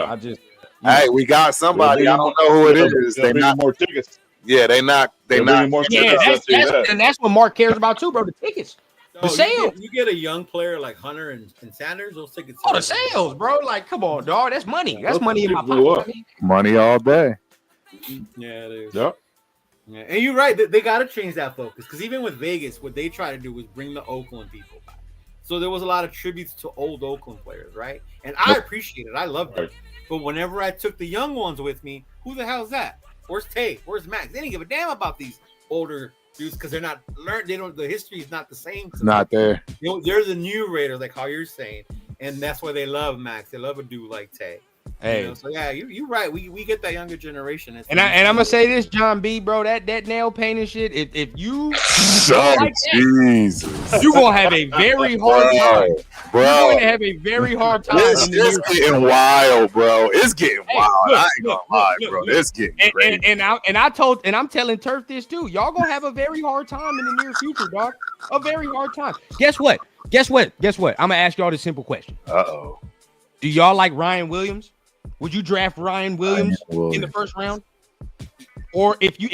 Hey, we got somebody. I don't know who it is. They not more tickets. Yeah, they not. More tickets. And that's what Mark cares about too, bro. The tickets. The sales. You get a young player like Hunter and Sanders, those tickets. Oh, the sales, bro. Like, come on, dog. That's money. That's money in my pocket. Money all day. Yeah, it is. Yep. Yeah, and you're right. They got to change that focus because even with Vegas, what they try to do was bring the Oakland people back. So there was a lot of tributes to old Oakland players, right? And I appreciate it. I love that. But whenever I took the young ones with me, who the hell is that? Where's Tay? Where's Max? They didn't give a damn about these older dudes because they're not learned. They don't. The history is not the same. Not there. You know, they're the new Raiders, like how you're saying, and that's why they love Max. They love a dude like Tay. Hey, you know, so yeah, you're right. We get that younger generation. And I'm gonna say this, John B, bro. That nail painting shit. If you like Jesus, you gonna have a very hard time, bro. You're going to have a very hard time. It's getting wild, bro. It's getting wild. I ain't gonna lie, bro. It's getting crazy. And I'm telling Turf this too. Y'all gonna have a very hard time in the near future, dog. A very hard time. Guess what? I'm gonna ask y'all this simple question. Uh-oh. Do y'all like Ryan Williams? Would you draft Ryan Williams in the first round? Or if you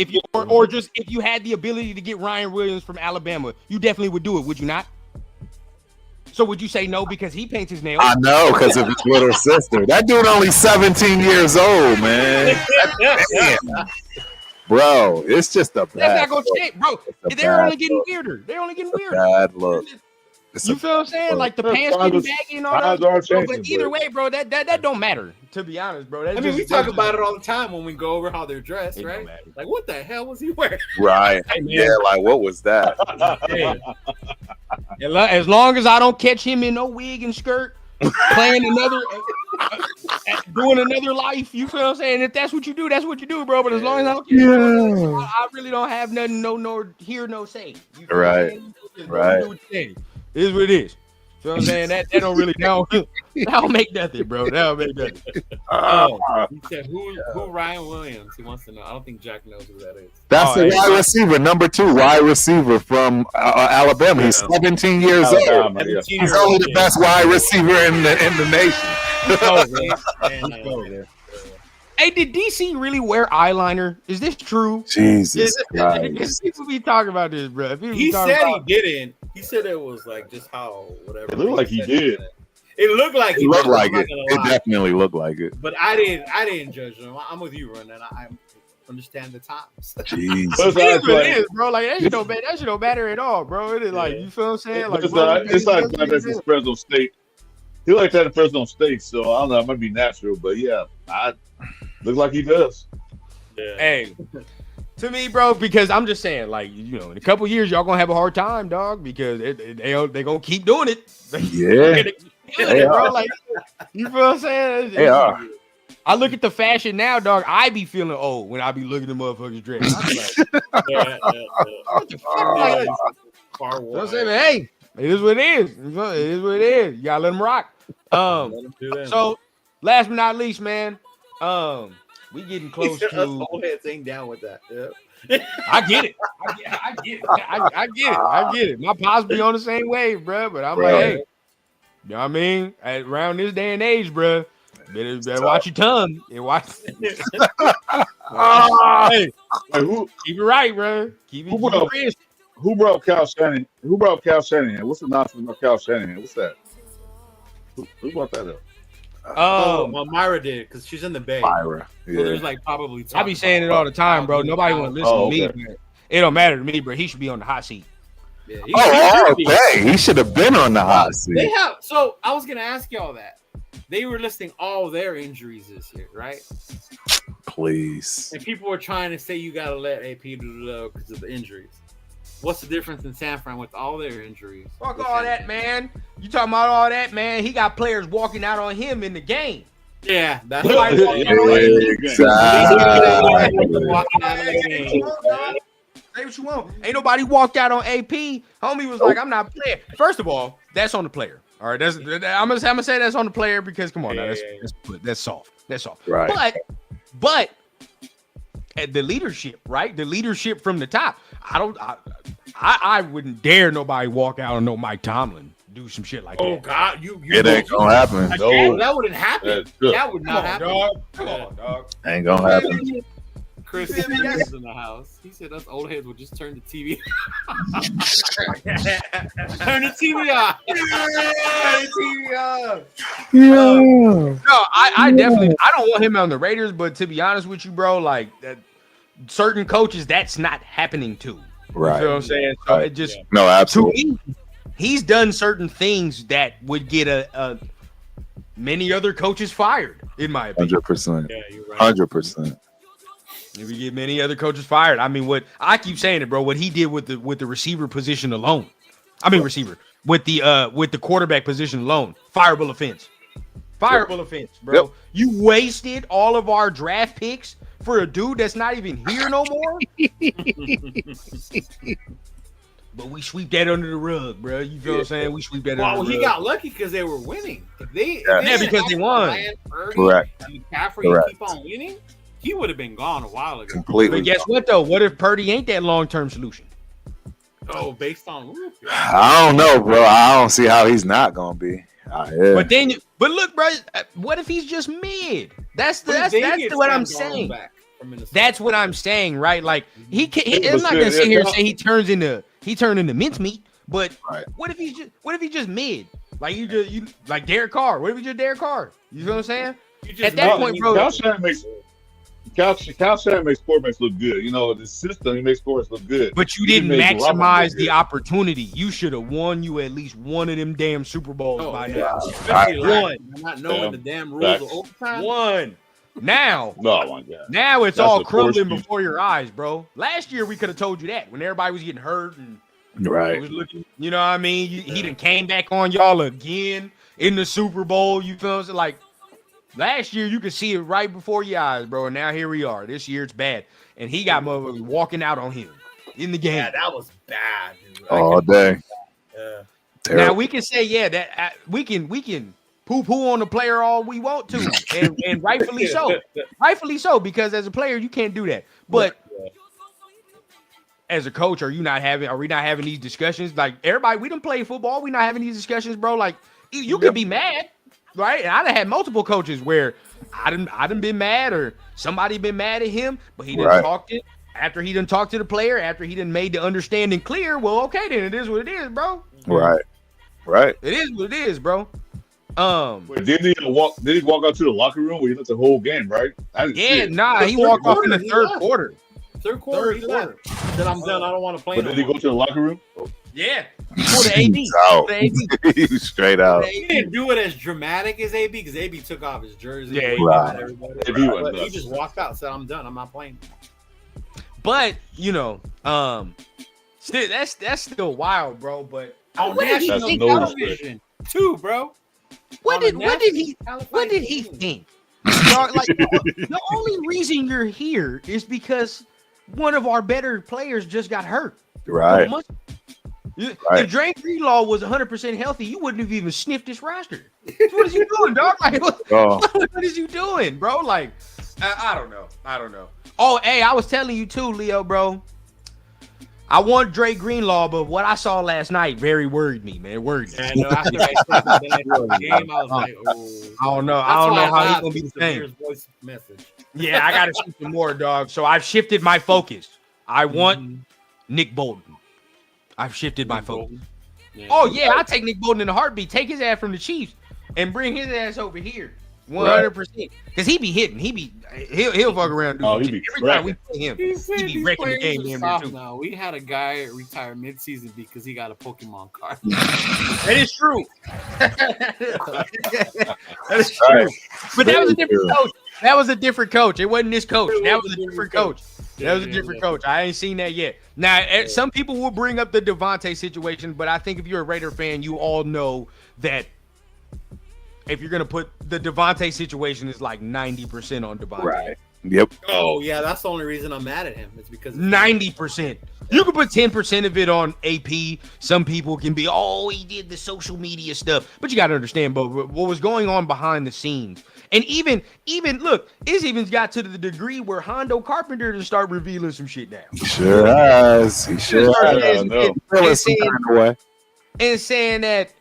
had the ability to get Ryan Williams from Alabama, you definitely would do it, would you not? So would you say no because he paints his nails? I know, because of his little sister. That dude only 17 years old, man. Damn. Bro, it's just a bad That's not gonna change, bro. They're only getting weirder. Bad look. You feel what I'm saying? Like the pants getting baggy and all that. But either way, bro, that don't matter. To be honest, bro. I mean, we talk about it all the time when we go over how they're dressed, right? Like, what the hell was he wearing? Right. Yeah, like what was that? As long as I don't catch him in no wig and skirt, playing doing another life, you feel what I'm saying? If that's what you do, that's what you do, bro. But as long as I don't catch him, I really don't have nothing, no hear, no say. Right. Right. It is what it is. You know what I'm saying? That don't really that don't make nothing, bro. That don't make nothing. He said, who Ryan Williams? He wants to know. I don't think Jack knows who that is. That's the wide receiver, number 2 wide receiver from Alabama. He's 17 years old. He's only the best wide receiver in the nation. Hey, did DC really wear eyeliner? Is this true? Jesus Christ. People be talking about this, bro. He said he didn't. He said it was like just how whatever. It looked like he did. It looked like it looked like it. It definitely looked like it. But I didn't judge him. I'm with you, Ron, and I understand the times. Jeez. It is, bro. Like that shit don't matter at all, bro. It is like you feel what I'm saying? Like it's like that's in Fresno State. He like that in Fresno State, so I don't know. It might be natural, but yeah, I look like he does. Yeah. Hey, to me, bro, because I'm just saying, like, you know, in a couple years, y'all gonna have a hard time, dog, because they gonna keep doing it. Yeah, bro. Like, you feel what I'm saying? They are. I look at the fashion now, dog. I be feeling old when I be looking at the motherfuckers dress. I be like, what the fuck? You know what I'm saying, hey, it is what it is. It is what it is. You gotta let them rock. So last but not least, man, we getting close to. Old heads ain't down with that. Yeah. I get it. I get it. My pops be on the same wave, bro. But I'm like, hey, you know what I mean? Around this day and age, bro, better watch your tongue and watch. Hey, keep it right, bro. Keep it rich. Who brought Cal Shanahan? What's the nonsense about Cal Shanahan? What's that? Who brought that up? Well, Myra did because she's in the Bay. Myra, yeah. So there's like probably. I be saying it all the time, bro. Nobody want to listen to me. But it don't matter to me, bro. He should be on the hot seat. Yeah, he should have been on the hot seat. They have. So I was gonna ask y'all that. They were listing all their injuries this year, right? Please. And people were trying to say you gotta let AP do because of the injuries. What's the difference in San Fran with all their injuries? Fuck all that, man. You talking about all that, man? He got players walking out on him in the game. Yeah, that's exactly. Say what you want. Ain't nobody walked out on AP. Homie was like, I'm not playing. First of all, that's on the player. All right, I'm gonna say that's on the player because come on, now, that's soft. That's soft. Right. But at the leadership, right? The leadership from the top. I wouldn't dare nobody walk out on no Mike Tomlin do some shit like that. Oh God, you it ain't gonna happen. No, that wouldn't happen. That would not happen. Come on, dog. Ain't gonna happen. Chris is in the house. He said us old heads would just turn the TV. Turn the TV off. No, I definitely I don't want him on the Raiders, but to be honest with you, bro, like that certain coaches that's not happening to. Right. You feel what I'm saying? So it just no, absolutely. To me, he's done certain things that would get a many other coaches fired, in my opinion. 100%. Yeah, you're right. 100%. If we get many other coaches fired, I mean, what I keep saying it, bro. What he did with the receiver position alone, receiver with the quarterback position alone, fireable offense, bro. Yep. You wasted all of our draft picks for a dude that's not even here no more. But we sweep that under the rug, bro. You feel what I'm saying? We sweep that under the rug. Well, he got lucky because they were winning. Because they won. Correct. And McCaffrey keep on winning. He would have been gone a while ago. Completely. But guess what, though? What if Purdy ain't that long-term solution? Oh, based on I don't know, bro. I don't see how he's not gonna be. Yeah. But look, bro. What if he's just mid? That's what I'm saying. That's what I'm saying, right? Like I'm not gonna sit here and say he turned into mincemeat. But what if he's just mid? Like you like Derek Carr? What if he's just Derek Carr? You feel what I'm saying? At that point, bro. Cal Shanahan makes quarterbacks look good. You know, the system, he makes quarterbacks look good. But you didn't maximize the opportunity. You should have won you at least one of them damn Super Bowls by now. One. Not knowing the damn rules of overtime. One. Now, now it's all crumbling before your eyes, bro. Last year, we could have told you that when everybody was getting hurt and was looking, you know what I mean? He done came back on y'all again in the Super Bowl. You feel what I'm like? Last year, you could see it right before your eyes, bro. And now here we are. This year, it's bad. And he got motherfuckers walking out on him in the game. Yeah, that was bad. Dude. All day. Yeah. Terrible. Now we can say, yeah, that we can poo-poo on the player all we want to, and rightfully so. Rightfully so, because as a player, you can't do that. But as a coach, are we not having these discussions? Like everybody, we done play football, we not having these discussions, bro. Like you could be mad, right? And I done had multiple coaches where I done been mad or somebody been mad at him, but he done talked it after he done talked to the player, after he done made the understanding clear. Well, okay, then it is what it is, bro. Right. It is what it is, bro. Wait, did he walk out to the locker room where he left the whole game, right? He walked off in the third quarter. Third quarter, he left. Said, I'm done. I don't want to play. But did he go to the locker room? Yeah. For the AB. He was straight out. He didn't do it as dramatic as AB because AB took off his jersey. Yeah, But he just walked out, said, I'm done. I'm not playing. But, still that's still wild, bro. But on national television too, bro. What did he think? Dog, like the only reason you're here is because one of our better players just got hurt. Right. If Dre Greenlaw was 100% healthy, you wouldn't have even sniffed this roster. What is you doing, dog? Like, what is you doing, bro? Like, I don't know. Oh, hey, I was telling you too, Leo, bro. I want Dre Greenlaw, but what I saw last night very worried me, man. It worried me. I know. After I said the game, I was like, oh. I don't know how he's gonna be the same. Voice message. Yeah, I gotta shoot some more, dog. So I've shifted my focus. I want Nick Bolton. I've shifted my focus. Yeah. Oh yeah, I'll take Nick Bolton in a heartbeat. Take his ass from the Chiefs and bring his ass over here. 100%. Because he be hitting. He'll fuck around. Every time we play him, he be wrecking the game. Now we had a guy retire mid-season because he got a Pokemon card. That is true. That is true. But that was a different coach. That was a different coach. It wasn't this coach. That was a different coach. That was a different coach. I ain't seen that yet. Now, some people will bring up the Devontae situation, but I think if you're a Raider fan, you all know that if you're gonna put the Devontae situation is like 90% on Devontae. Right. Yep. Oh yeah, that's the only reason I'm mad at him. It's because 90%. You can put 10% of it on AP. Some people can be, he did the social media stuff, but you got to understand, but what was going on behind the scenes, and even look, it's even got to the degree where Hondo Carpenter to start revealing some shit now. He sure has. He sure has. And saying that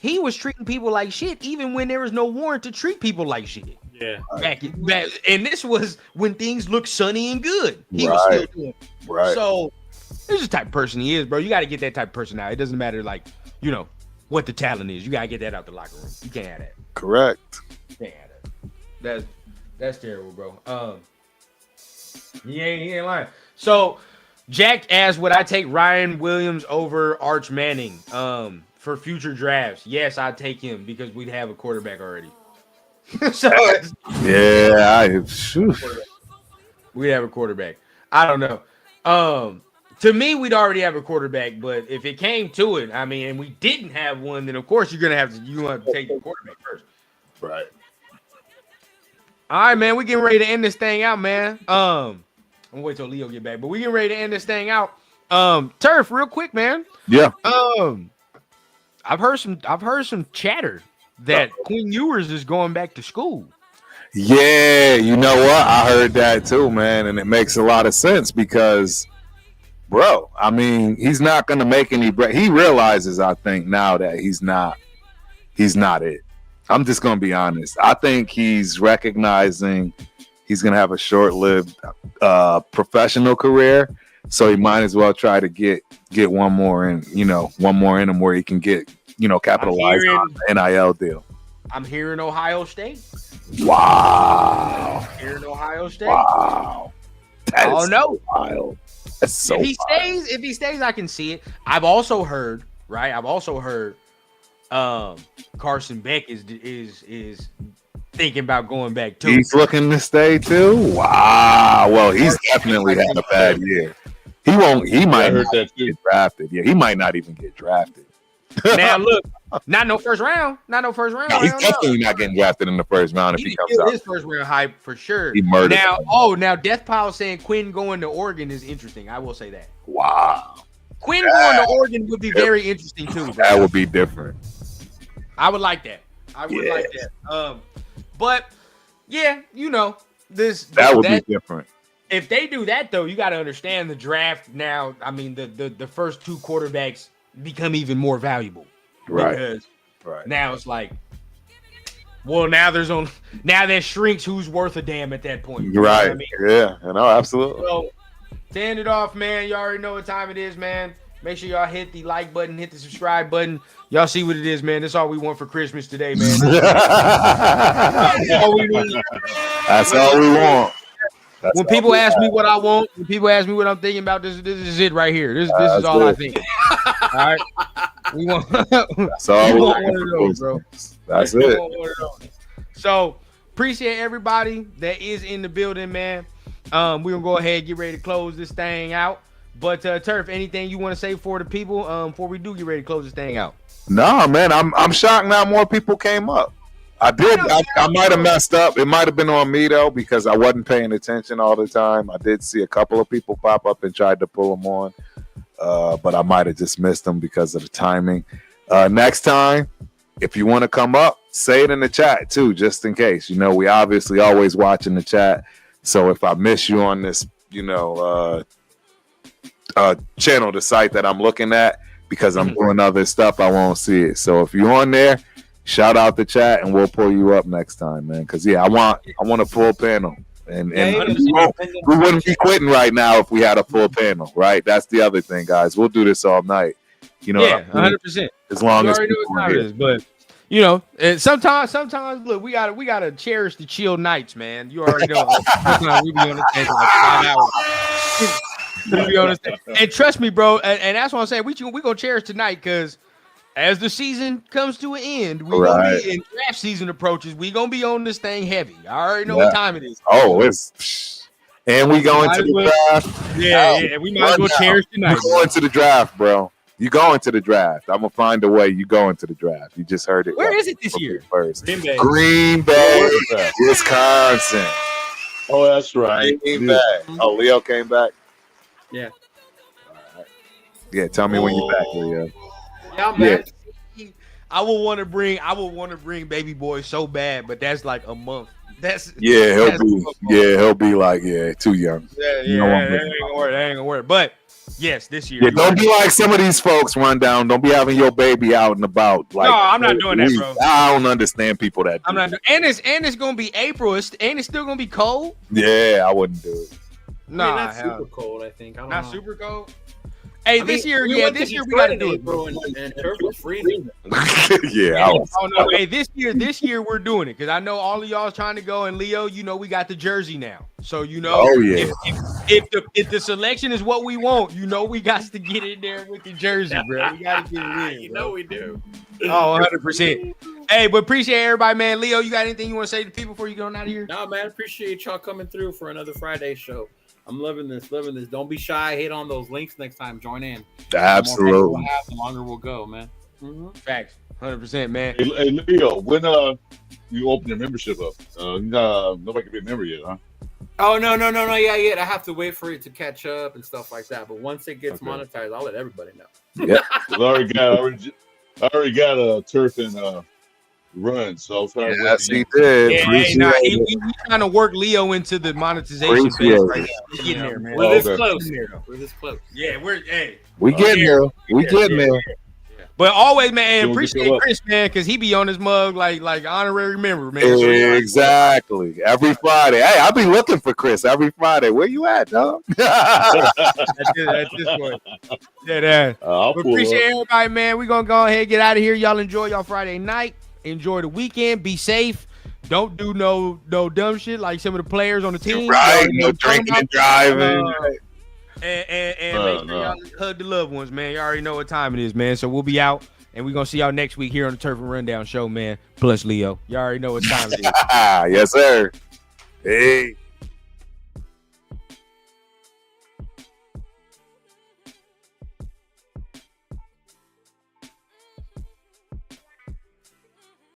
he was treating people like shit, even when there was no warrant to treat people like shit. Yeah. Back, and this was when things looked sunny and good. He was still doing it. Right. So this is the type of person he is, bro. You got to get that type of person out. It doesn't matter, like, what the talent is. You got to get that out the locker room. You can't have that. Correct. You can't have that. That's terrible, bro. He ain't lying. So Jack asked, would I take Ryan Williams over Arch Manning for future drafts? Yes, I'd take him because we'd have a quarterback already. We have a quarterback. I don't know. To me, we'd already have a quarterback, but if it came to it, I mean, and we didn't have one, then of course you want to take the quarterback first. Right. All right, man. We getting ready to end this thing out, man. I'm gonna wait till Leo get back, but we getting ready to end this thing out. Turf, real quick, man. Yeah. I've heard some chatter that Quinn Ewers is going back to school. Yeah, you know what? I heard that too, man, and it makes a lot of sense because, bro, I mean, he's not going to make any he realizes, I think, now that he's not it. I'm just going to be honest. I think he's recognizing he's going to have a short-lived professional career, so he might as well try to get one more in him where he can get capitalize on the NIL deal. I'm hearing Ohio State. Wow. Here in Ohio State. Wow. That is so wild. That's so if he stays, I can see it. I've also heard Carson Beck is thinking about going back too. He's looking to stay too. Wow. Well, he's definitely had a bad year. He might not get drafted. Yeah, he might not even get drafted. Now look, not no first round. No, he's definitely not getting drafted in the first round if he comes out. His first round hype for sure. He murdered. Now Death Pile saying Quinn going to Oregon is interesting. I will say that. Wow. Quinn going to Oregon would be very interesting too, bro. That would be different. I would like that. I would like that. But yeah, you know, that would be different. If they do that though, you got to understand the draft now. I mean, the first two quarterbacks become even more valuable, right? Because now it's like, well, now that shrinks who's worth a damn at that point. You right? Know what I mean? Yeah, I know, absolutely. So to end it off, man, you already know what time it is, man. Make sure y'all hit the like button, hit the subscribe button. Y'all see what it is, man. That's all we want for Christmas today, man. That's all we want. That's all we want. When people ask me what I want, when people ask me what I'm thinking about, this is it right here. This is all I think. All right, we want. That's all we want one of those, bro. That's it. So appreciate everybody that is in the building, man. We're gonna go ahead and get ready to close this thing out. But Turf, anything you want to say for the people before we do get ready to close this thing out? No, man, I'm shocked now more people came up. I might have messed up. It might have been on me though, because I wasn't paying attention all the time. I did see a couple of people pop up and tried to pull them on, but I might have just missed them because of the timing. Next time, if you want to come up, say it in the chat too, just in case. You know, we obviously always watching the chat. So if I miss you on this, you know, channel, the site that I'm looking at, because I'm doing other stuff, I won't see it. So if you're on there, shout out the chat and we'll pull you up next time, man. Because I want a full panel, and we wouldn't be quitting right now if we had a full panel, right? That's the other thing, guys. We'll do this all night, you know. Yeah, 100%. As long as people are here. But you know, sometimes look, we gotta cherish the chill nights, man. You already know. Sometimes we be on the stage for like 5 hours. And trust me, bro, and that's what I'm saying. We gonna cherish tonight, because as the season comes to an end, we gonna be in draft season approaches. We gonna be on this thing heavy. I already know what time it is. Oh, and we going to the draft. Yeah, we might as well cherish tonight. We going to the draft, bro. You going to the draft? I'm gonna find a way. You going to the draft? You just heard it. Where is it this year? First, Green Bay, Wisconsin. Oh, that's right. Green Bay. Oh, Leo came back. Yeah. All right. Yeah, tell me when you're back, Leo. Yeah, I'm back. I would want to bring baby boy so bad, but that's like a month. He'll be like too young. That ain't gonna work. But yes, this year. Yeah, don't be like some of these folks run down. Don't be having your baby out and about. Like, no, I'm not doing that, bro. I don't understand people that do. I'm not. And it's gonna be April. It's still gonna be cold. Yeah, I wouldn't do it. Nah, not super cold. I think. Not super cold. Hey, this year we gotta do it, bro. And turf was freezing. Hey, this year we're doing it, because I know all of y'all trying to go, and Leo, you know we got the jersey now, so you know. Oh yeah. If the selection is what we want, you know we got to get in there with the jersey, bro. We gotta get it in. You know we do. Oh, 100%. Hey, but appreciate everybody, man. Leo, you got anything you want to say to people before you go out of here? No, man. Appreciate y'all coming through for another Friday show. I'm loving this. Don't be shy. Hit on those links next time. Join in. Absolutely. The longer we'll go, man. Facts. 100%, man. Hey, Leo, when you open your membership up, nobody can be a member yet, huh? Oh, no. Yeah. I have to wait for it to catch up and stuff like that. But once it gets monetized, I'll let everybody know. Yeah. I already got a turf and run, so I was trying to yes, he did. Yeah, he's trying to work Leo into the monetization phase right now. We're getting there, man. We're this close. Yeah, we getting there. We getting there. But always, man, appreciate Chris, man, because he be on his mug like honorary member, man. Exactly. Every Friday. Hey, I be looking for Chris every Friday. Where you at, dog? That's this one. Yeah, that. Appreciate everybody, man. We're gonna go ahead and get out of here. Y'all enjoy y'all Friday night. Enjoy the weekend. Be safe. Don't do no dumb shit like some of the players on the team. Right. No drinking and driving. And make sure y'all hug the loved ones, man. You already know what time it is, man. So we'll be out, and we're going to see y'all next week here on the Turf and Rundown show, man. Plus Leo. You already know what time it is. Yes, sir. Hey.